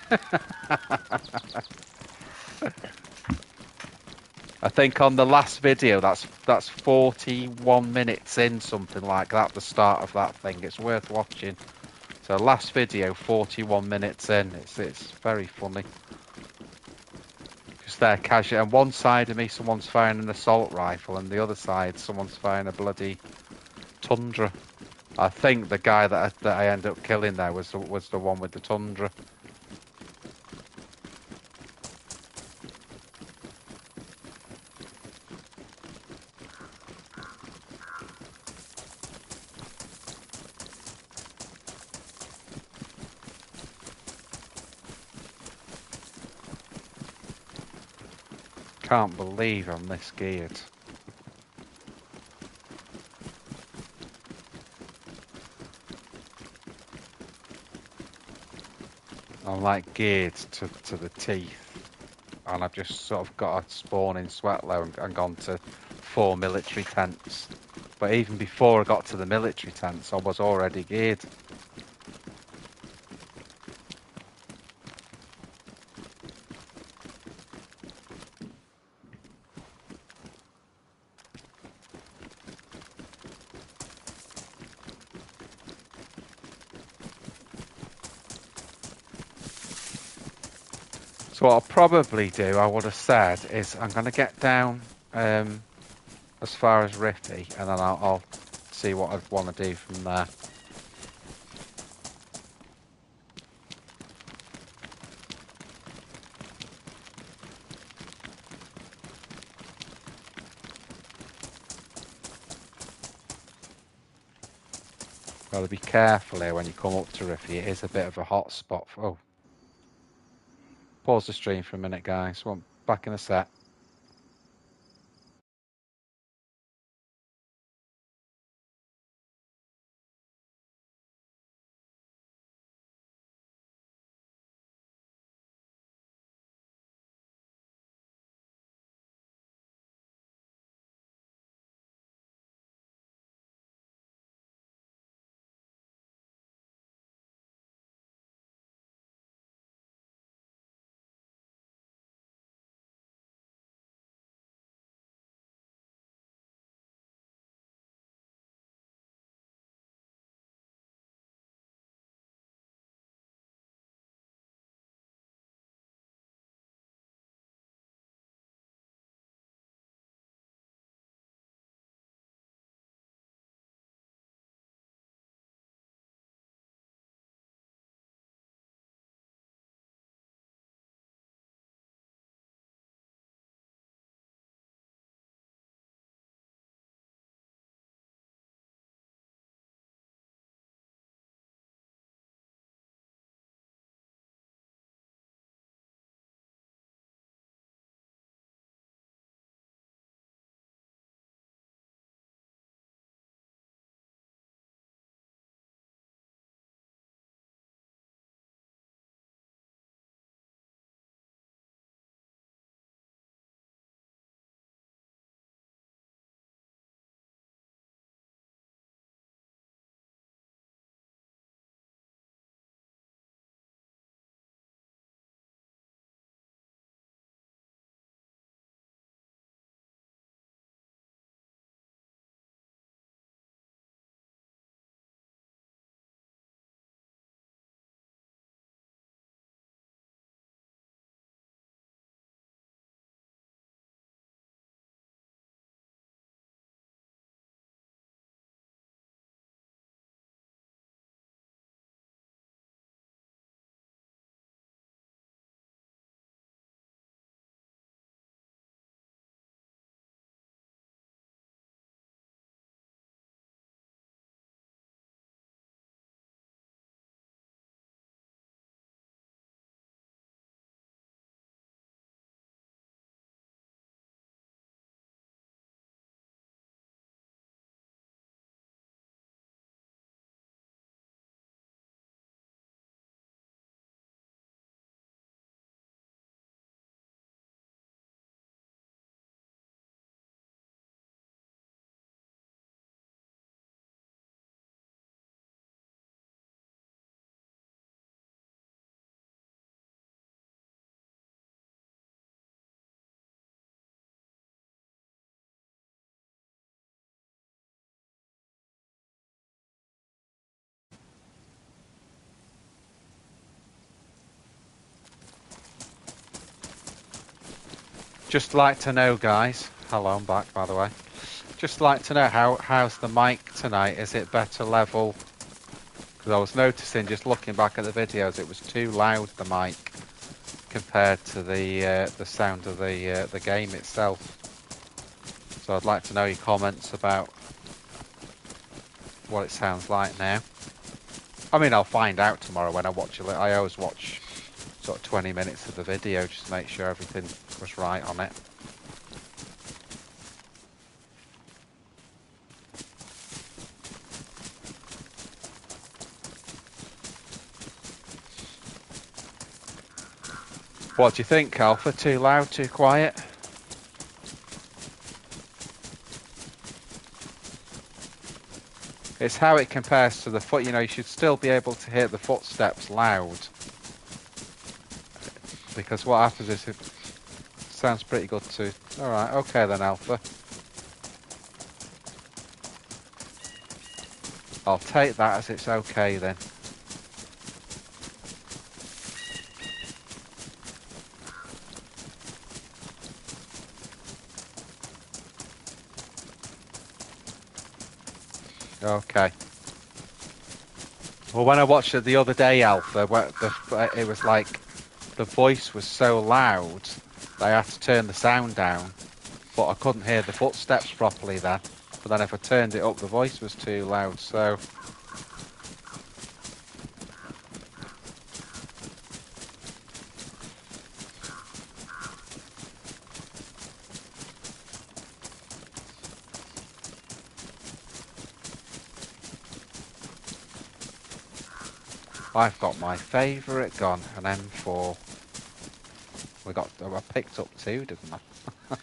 I think on the last video, that's 41 minutes in, something like that, the start of that thing. It's worth watching. So last video, 41 minutes in. It's very funny. Just there, casual. And one side of me, someone's firing an assault rifle, and the other side, someone's firing a bloody Tundra. I think the guy that I ended up killing there was the one with the Tundra. Can't believe I'm this geared. I'm like geared to the teeth, and I've just sort of got a spawn in Sweatlow and gone to 4 military tents. But even before I got to the military tents, I was already geared. So what I'll probably do, I would have said, is I'm going to get down as far as Rippy, and then I'll see what I'd want to do from there. Got to be careful here when you come up to Riffy. It is a bit of a hot spot. Oh, pause the stream for a minute, guys. Back in a sec. Just like to know, guys. Hello, I'm back, by the way. Just like to know how's the mic tonight? Is it better level? Because I was noticing, just looking back at the videos, it was too loud, the mic, compared to the sound of the game itself. So I'd like to know your comments about what it sounds like now. I mean, I'll find out tomorrow when I watch it. I always watch sort of 20 minutes of the video just to make sure everything was right on it. What do you think, Alpha? Too loud, too quiet? It's how it compares to the foot. You know, you should still be able to hear the footsteps loud. Because what happens is it sounds pretty good too. Alright, okay then, Alpha. I'll take that as it's okay then. Okay. Well, when I watched it the other day, Alpha, it was like the voice was so loud that I had to turn the sound down, but I couldn't hear the footsteps properly then. But then if I turned it up, the voice was too loud, so... I've got my favourite gun, an M4. I picked up 2, didn't I? Let's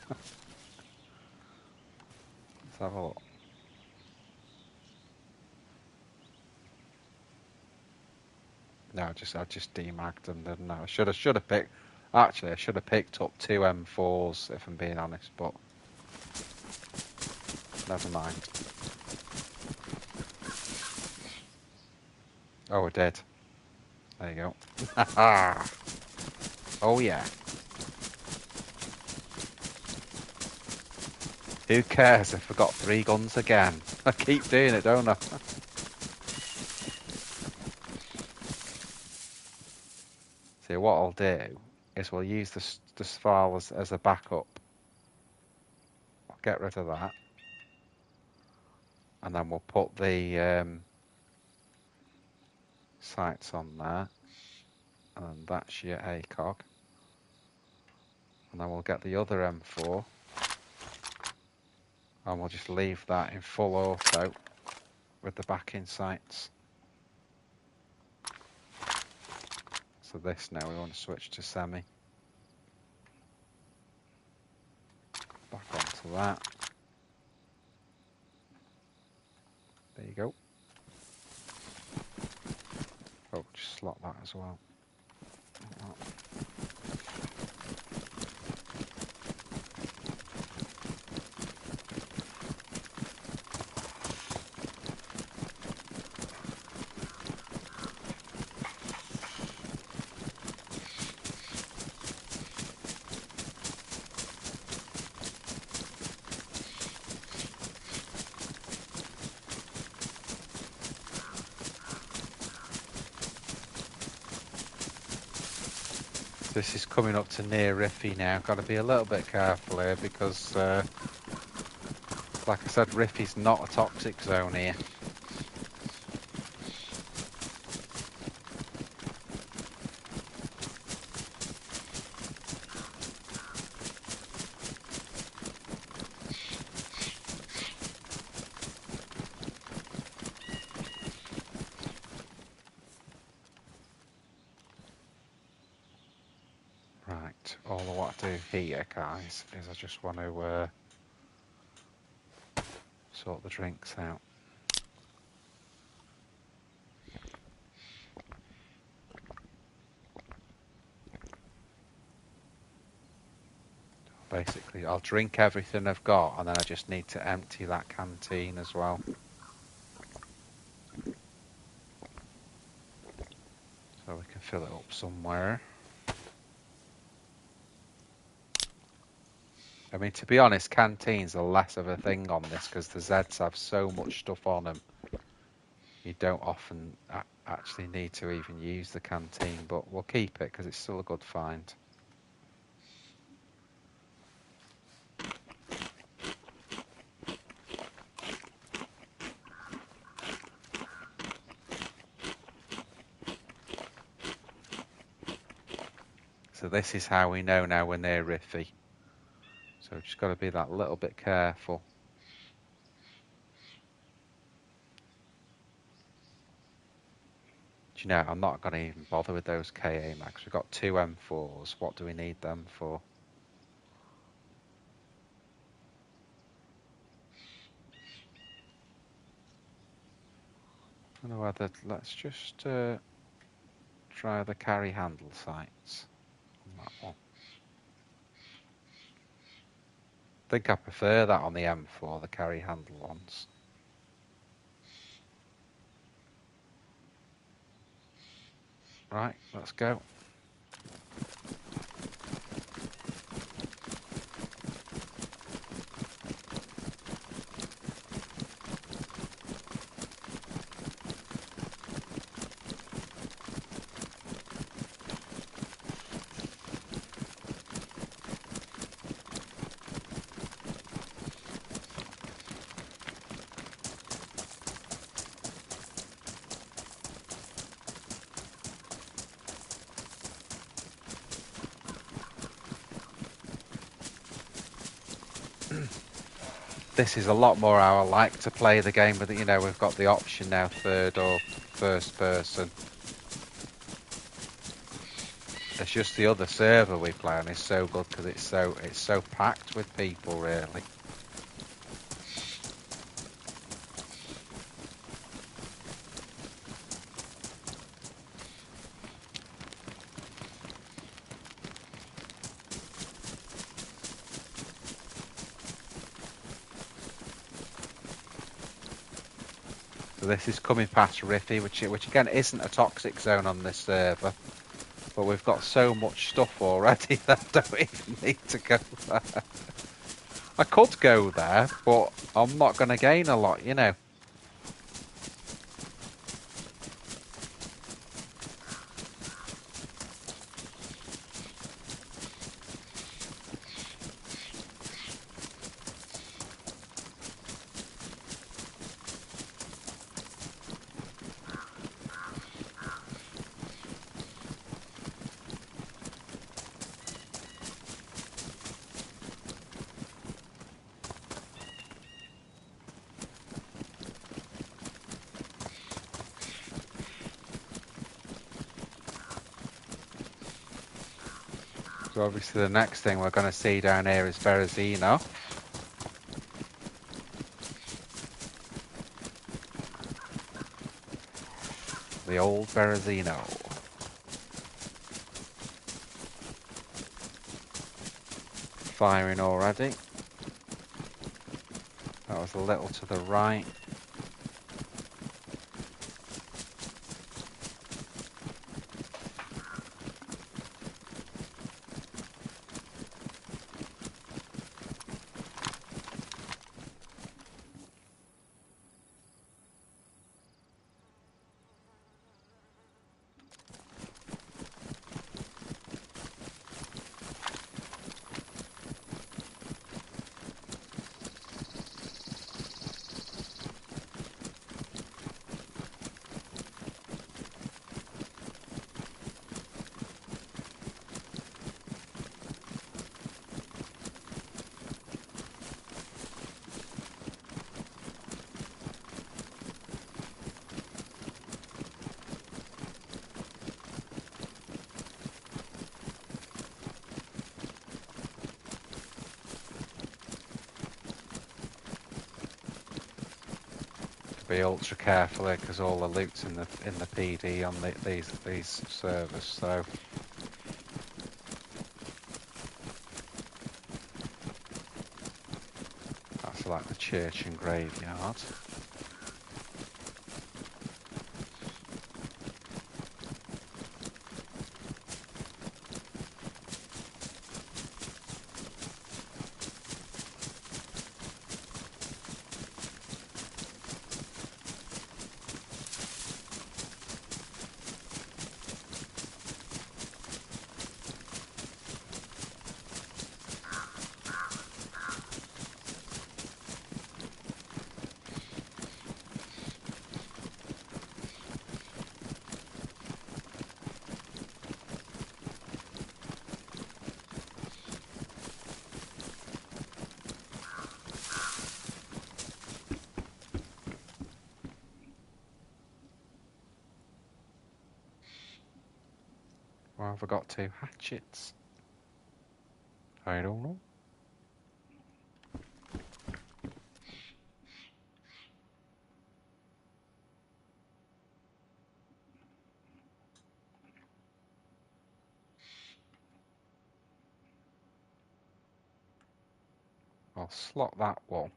have a look. No, I just demagged them, didn't I? I should have picked. Actually, I should have picked up 2 M4s if I'm being honest, but never mind. Oh, I did. There you go. Oh yeah. Who cares if I got 3 guns again? I keep doing it, don't I? See, what I'll do is we'll use this file as a backup. I'll get rid of that. And then we'll put the sights on there. And that's your ACOG. And then we'll get the other M4. And we'll just leave that in full auto with the backing sights. So this now we want to switch to semi. Back onto that. There you go. Oh, just slot that as well. This is coming up to near Riffy now. Got to be a little bit careful here because, like I said, Riffy's not a toxic zone here. Right, all I want to do here, guys, is I just want to sort the drinks out. Basically, I'll drink everything I've got, and then I just need to empty that canteen as well. So we can fill it up somewhere. I mean, to be honest, canteens are less of a thing on this because the Zeds have so much stuff on them. You don't often actually need to even use the canteen, but we'll keep it because it's still a good find. So this is how we know now we're near Riffy. So we've just got to be that little bit careful. Do you know, I'm not going to even bother with those KA mags. We've got 2 M4s. What do we need them for? I don't know whether, let's just try the carry handle sights on that one. I think I prefer that on the M4, the carry handle ones. Right, let's go. This is a lot more how I like to play the game, but you know, we've got the option now, third or first person. It's just the other server we play on is so good because it's so packed with people, really. So this is coming past Riffy, which again isn't a toxic zone on this server, but we've got so much stuff already that I don't even need to go there. I could go there, but I'm not going to gain a lot, you know. So obviously the next thing we're going to see down here is Berezino. The old Berezino. Firing already. That was a little to the right. Be ultra careful here because all the loot's in the PD on these servers. So that's like the church and graveyard. Where have I got two hatchets? I don't know. I'll slot that one.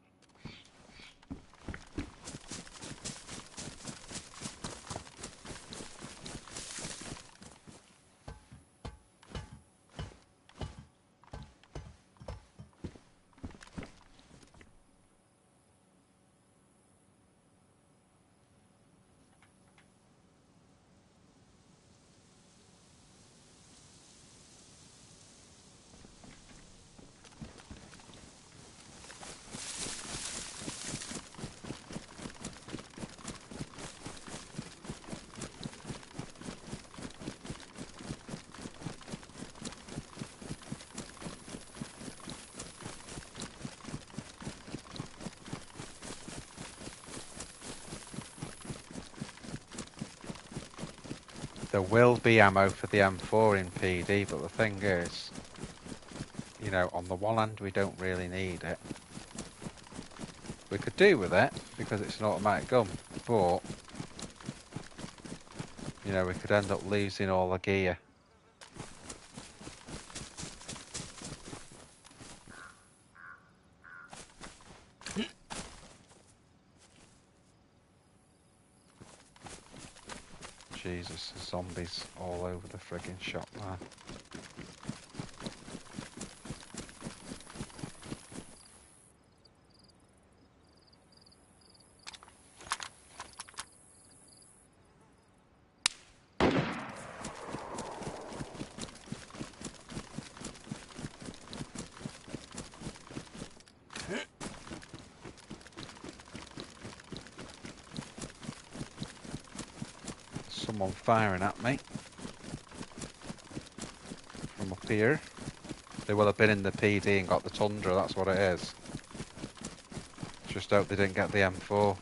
There will be ammo for the M4 in PD, but the thing is, you know, on the one hand we don't really need it. We could do with it because it's an automatic gun, but you know, we could end up losing all the gear. Jesus, there's zombies all over the friggin' shop now. Someone firing at me from up here. They will have been in the PD and got the Tundra, that's what it is. Just hope they didn't get the M4.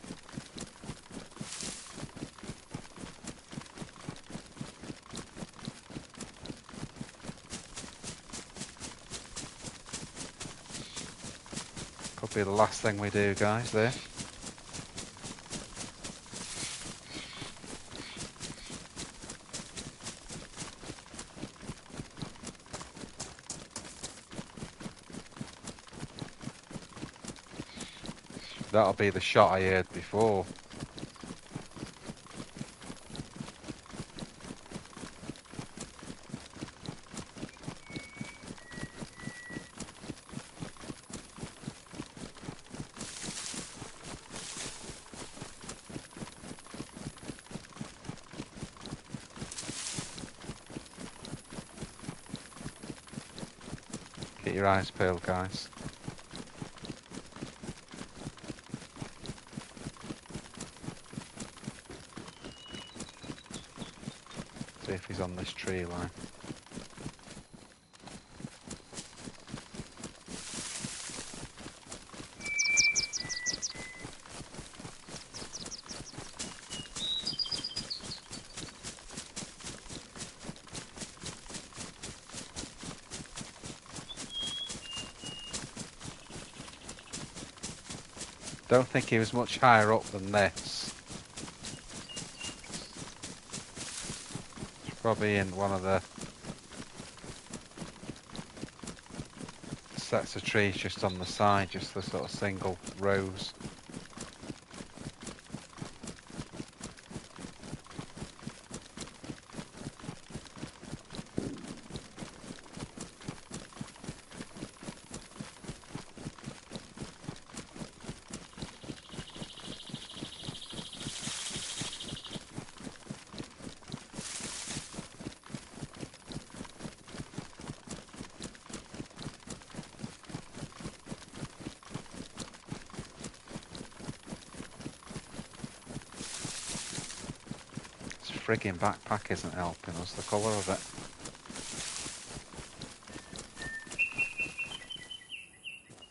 Could be the last thing we do, guys, there. That'll be the shot I heard before. Get your eyes peeled, guys. See if he's on this tree line. Don't think he was much higher up than this. He's probably in one of the sets of trees just on the side, just the sort of single rows. Friggin' backpack isn't helping us, the colour of it.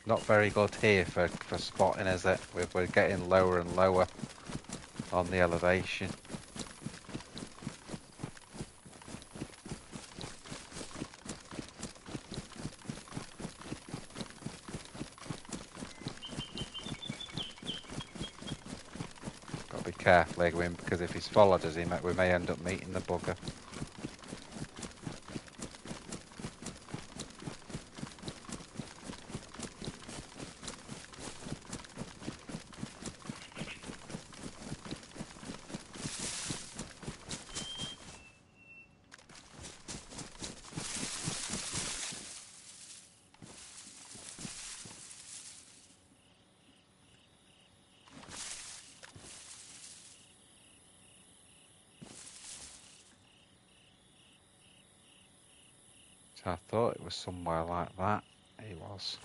Not very good here for spotting, is it? We're getting lower and lower on the elevation. Gotta be careful, Egwin, because if he's followed us, we may end up meeting the bugger. So I thought it was somewhere like that. He was.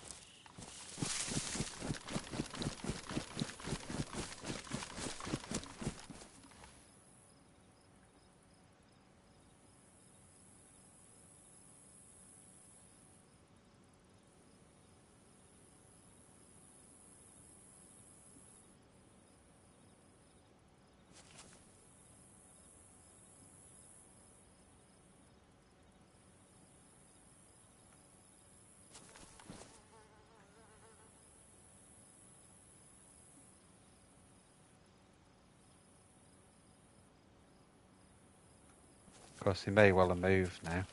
Of course, he may well have moved now.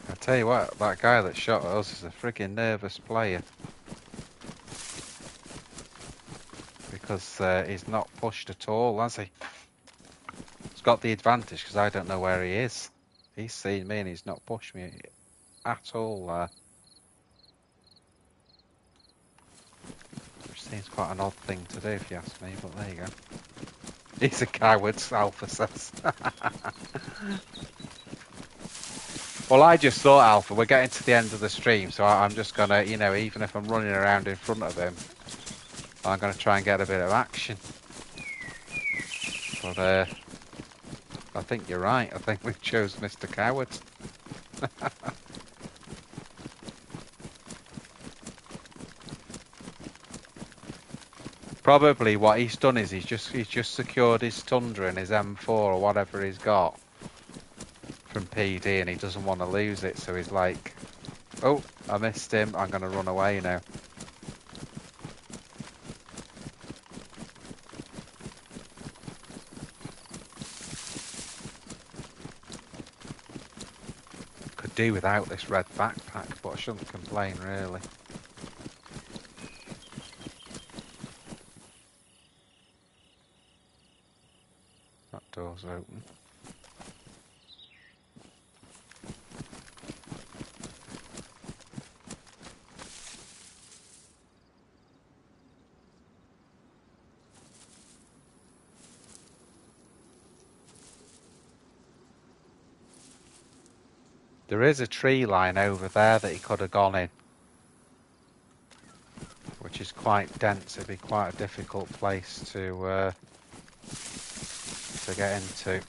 I tell you what, that guy that shot us is a friggin' nervous player. Because he's not pushed at all, has he? He's got the advantage because I don't know where he is. He's seen me and he's not pushed me at all there. Which seems quite an odd thing to do if you ask me, but there you go. He's a coward, Alpha says. Well, I just thought, Alpha, we're getting to the end of the stream, so I'm just going to, you know, even if I'm running around in front of him, I'm going to try and get a bit of action. But I think you're right. I think we chose Mr. Coward. Probably what he's done is he's just secured his Tundra and his M4 or whatever he's got from PD, and he doesn't want to lose it, so he's like, oh, I missed him, I'm going to run away now. Could do without this red backpack, but I shouldn't complain really. That door's open. There is a tree line over there that he could have gone in, which is quite dense. It'd be quite a difficult place to get into.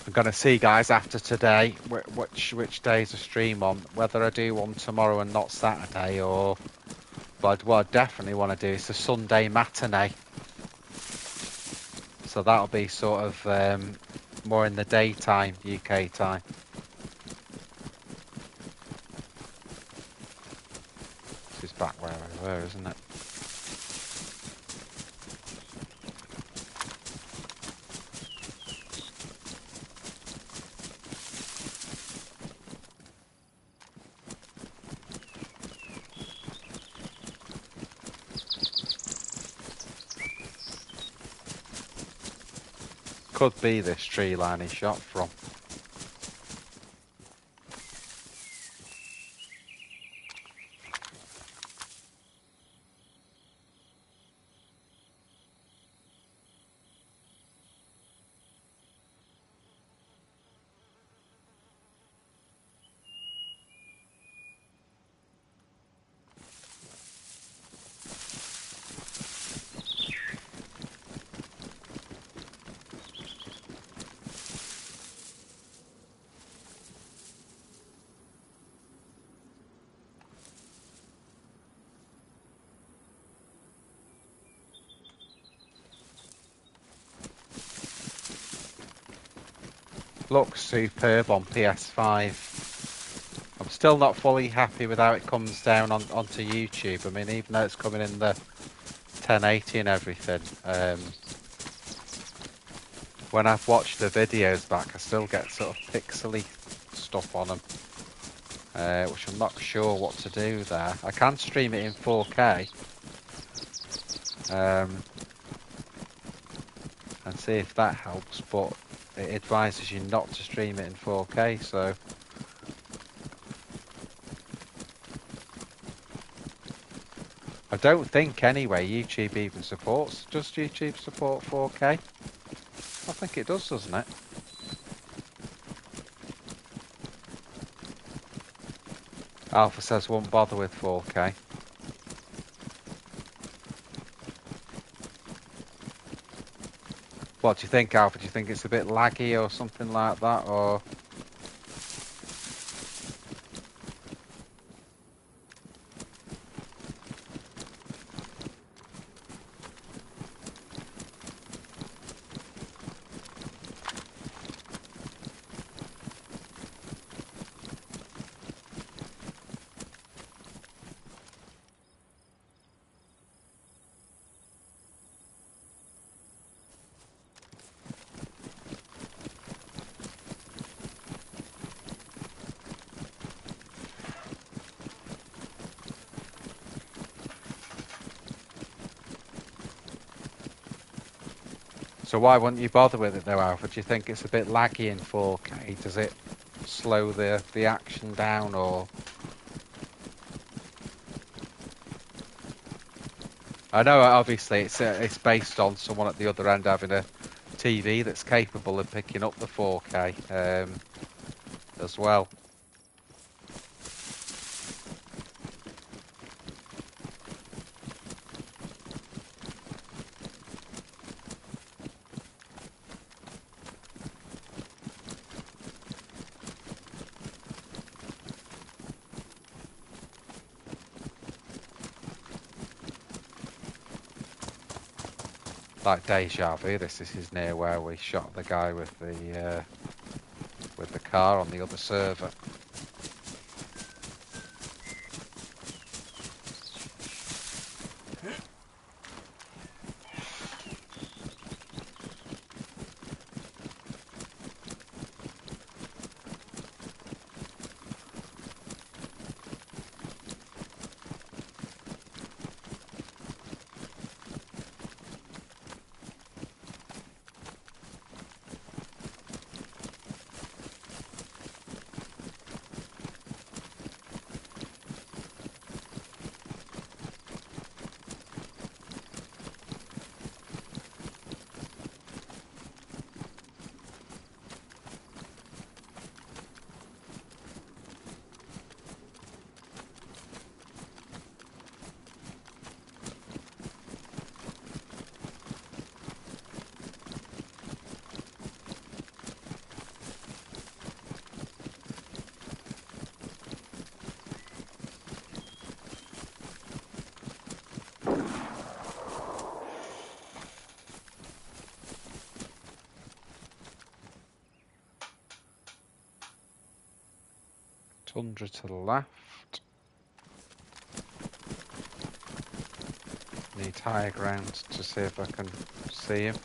I'm going to see, guys, after today, which day's a stream on, whether I do one tomorrow and not Saturday, or... But what I definitely want to do is a Sunday matinee. So that'll be sort of more in the daytime, UK time. This is back where we were, isn't it? Could be this tree line he shot from. Looks superb on PS5. I'm still not fully happy with how it comes down onto YouTube. I mean, even though it's coming in the 1080 and everything, when I've watched the videos back, I still get sort of pixely stuff on them, which I'm not sure what to do there. I can stream it in 4K and see if that helps, but it advises you not to stream it in 4K, so I don't think anyway YouTube even supports. Does YouTube support 4K? I think it does, doesn't it? Alpha says won't bother with 4K. What do you think, Alpha? Do you think it's a bit laggy or something like that, or? So why wouldn't you bother with it though, Alpha? Do you think it's a bit laggy in 4K? Does it slow the action down, or? I know obviously it's based on someone at the other end having a TV that's capable of picking up the 4K as well. Like Deja Vu, this is near where we shot the guy with the car on the other server. Tundra to the left. Need higher ground to see if I can see him.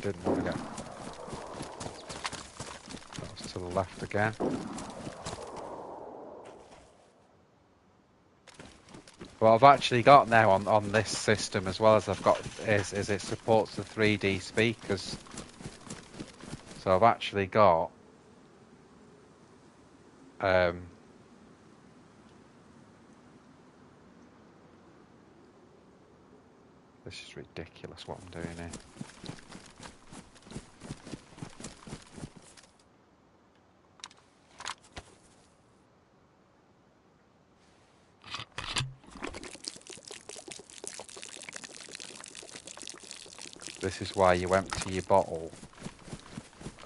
Didn't want to get. That was to the left again. What I've actually got now on this system, as well as I've got, is it supports the 3D speakers. So I've actually got this is ridiculous what I'm doing here. This is why you empty your bottle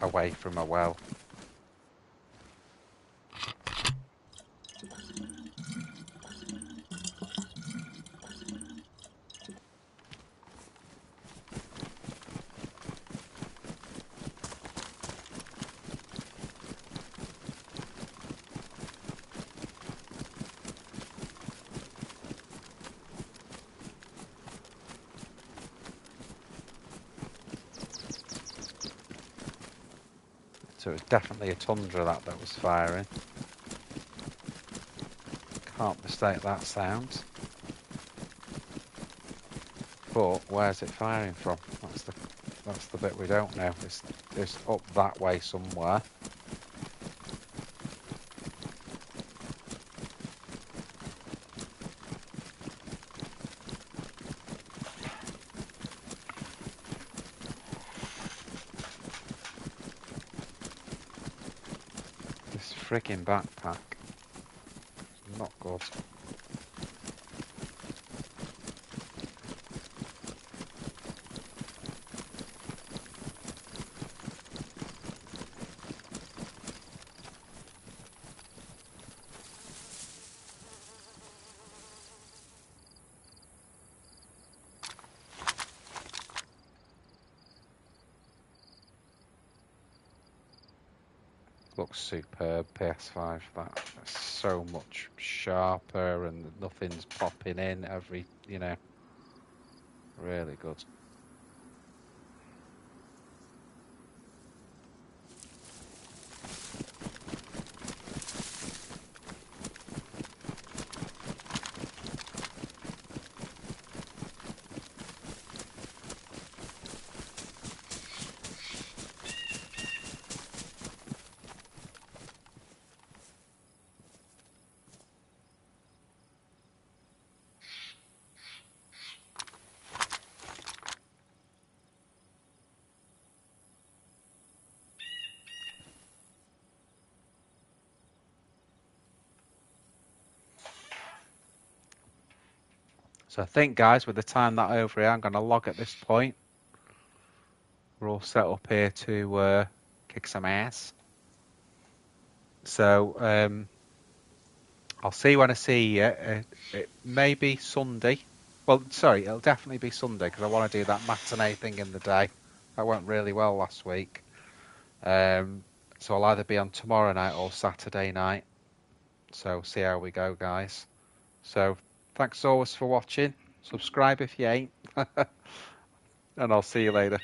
away from a well. So it was definitely a Tundra that was firing. Can't mistake that sound. But where's it firing from? That's the bit we don't know. It's up that way somewhere. This frigging backpack. Not good. Looks superb, PS5. That's so much sharper and nothing's popping in every, really good. So I think, guys, with the time that over here, I'm going to log at this point. We're all set up here to kick some ass. So I'll see you when I see you. It may be Sunday. Well, sorry, it'll definitely be Sunday because I want to do that matinee thing in the day. That went really well last week. So I'll either be on tomorrow night or Saturday night. So see how we go, guys. So thanks always for watching. Subscribe if you ain't. And I'll see you later.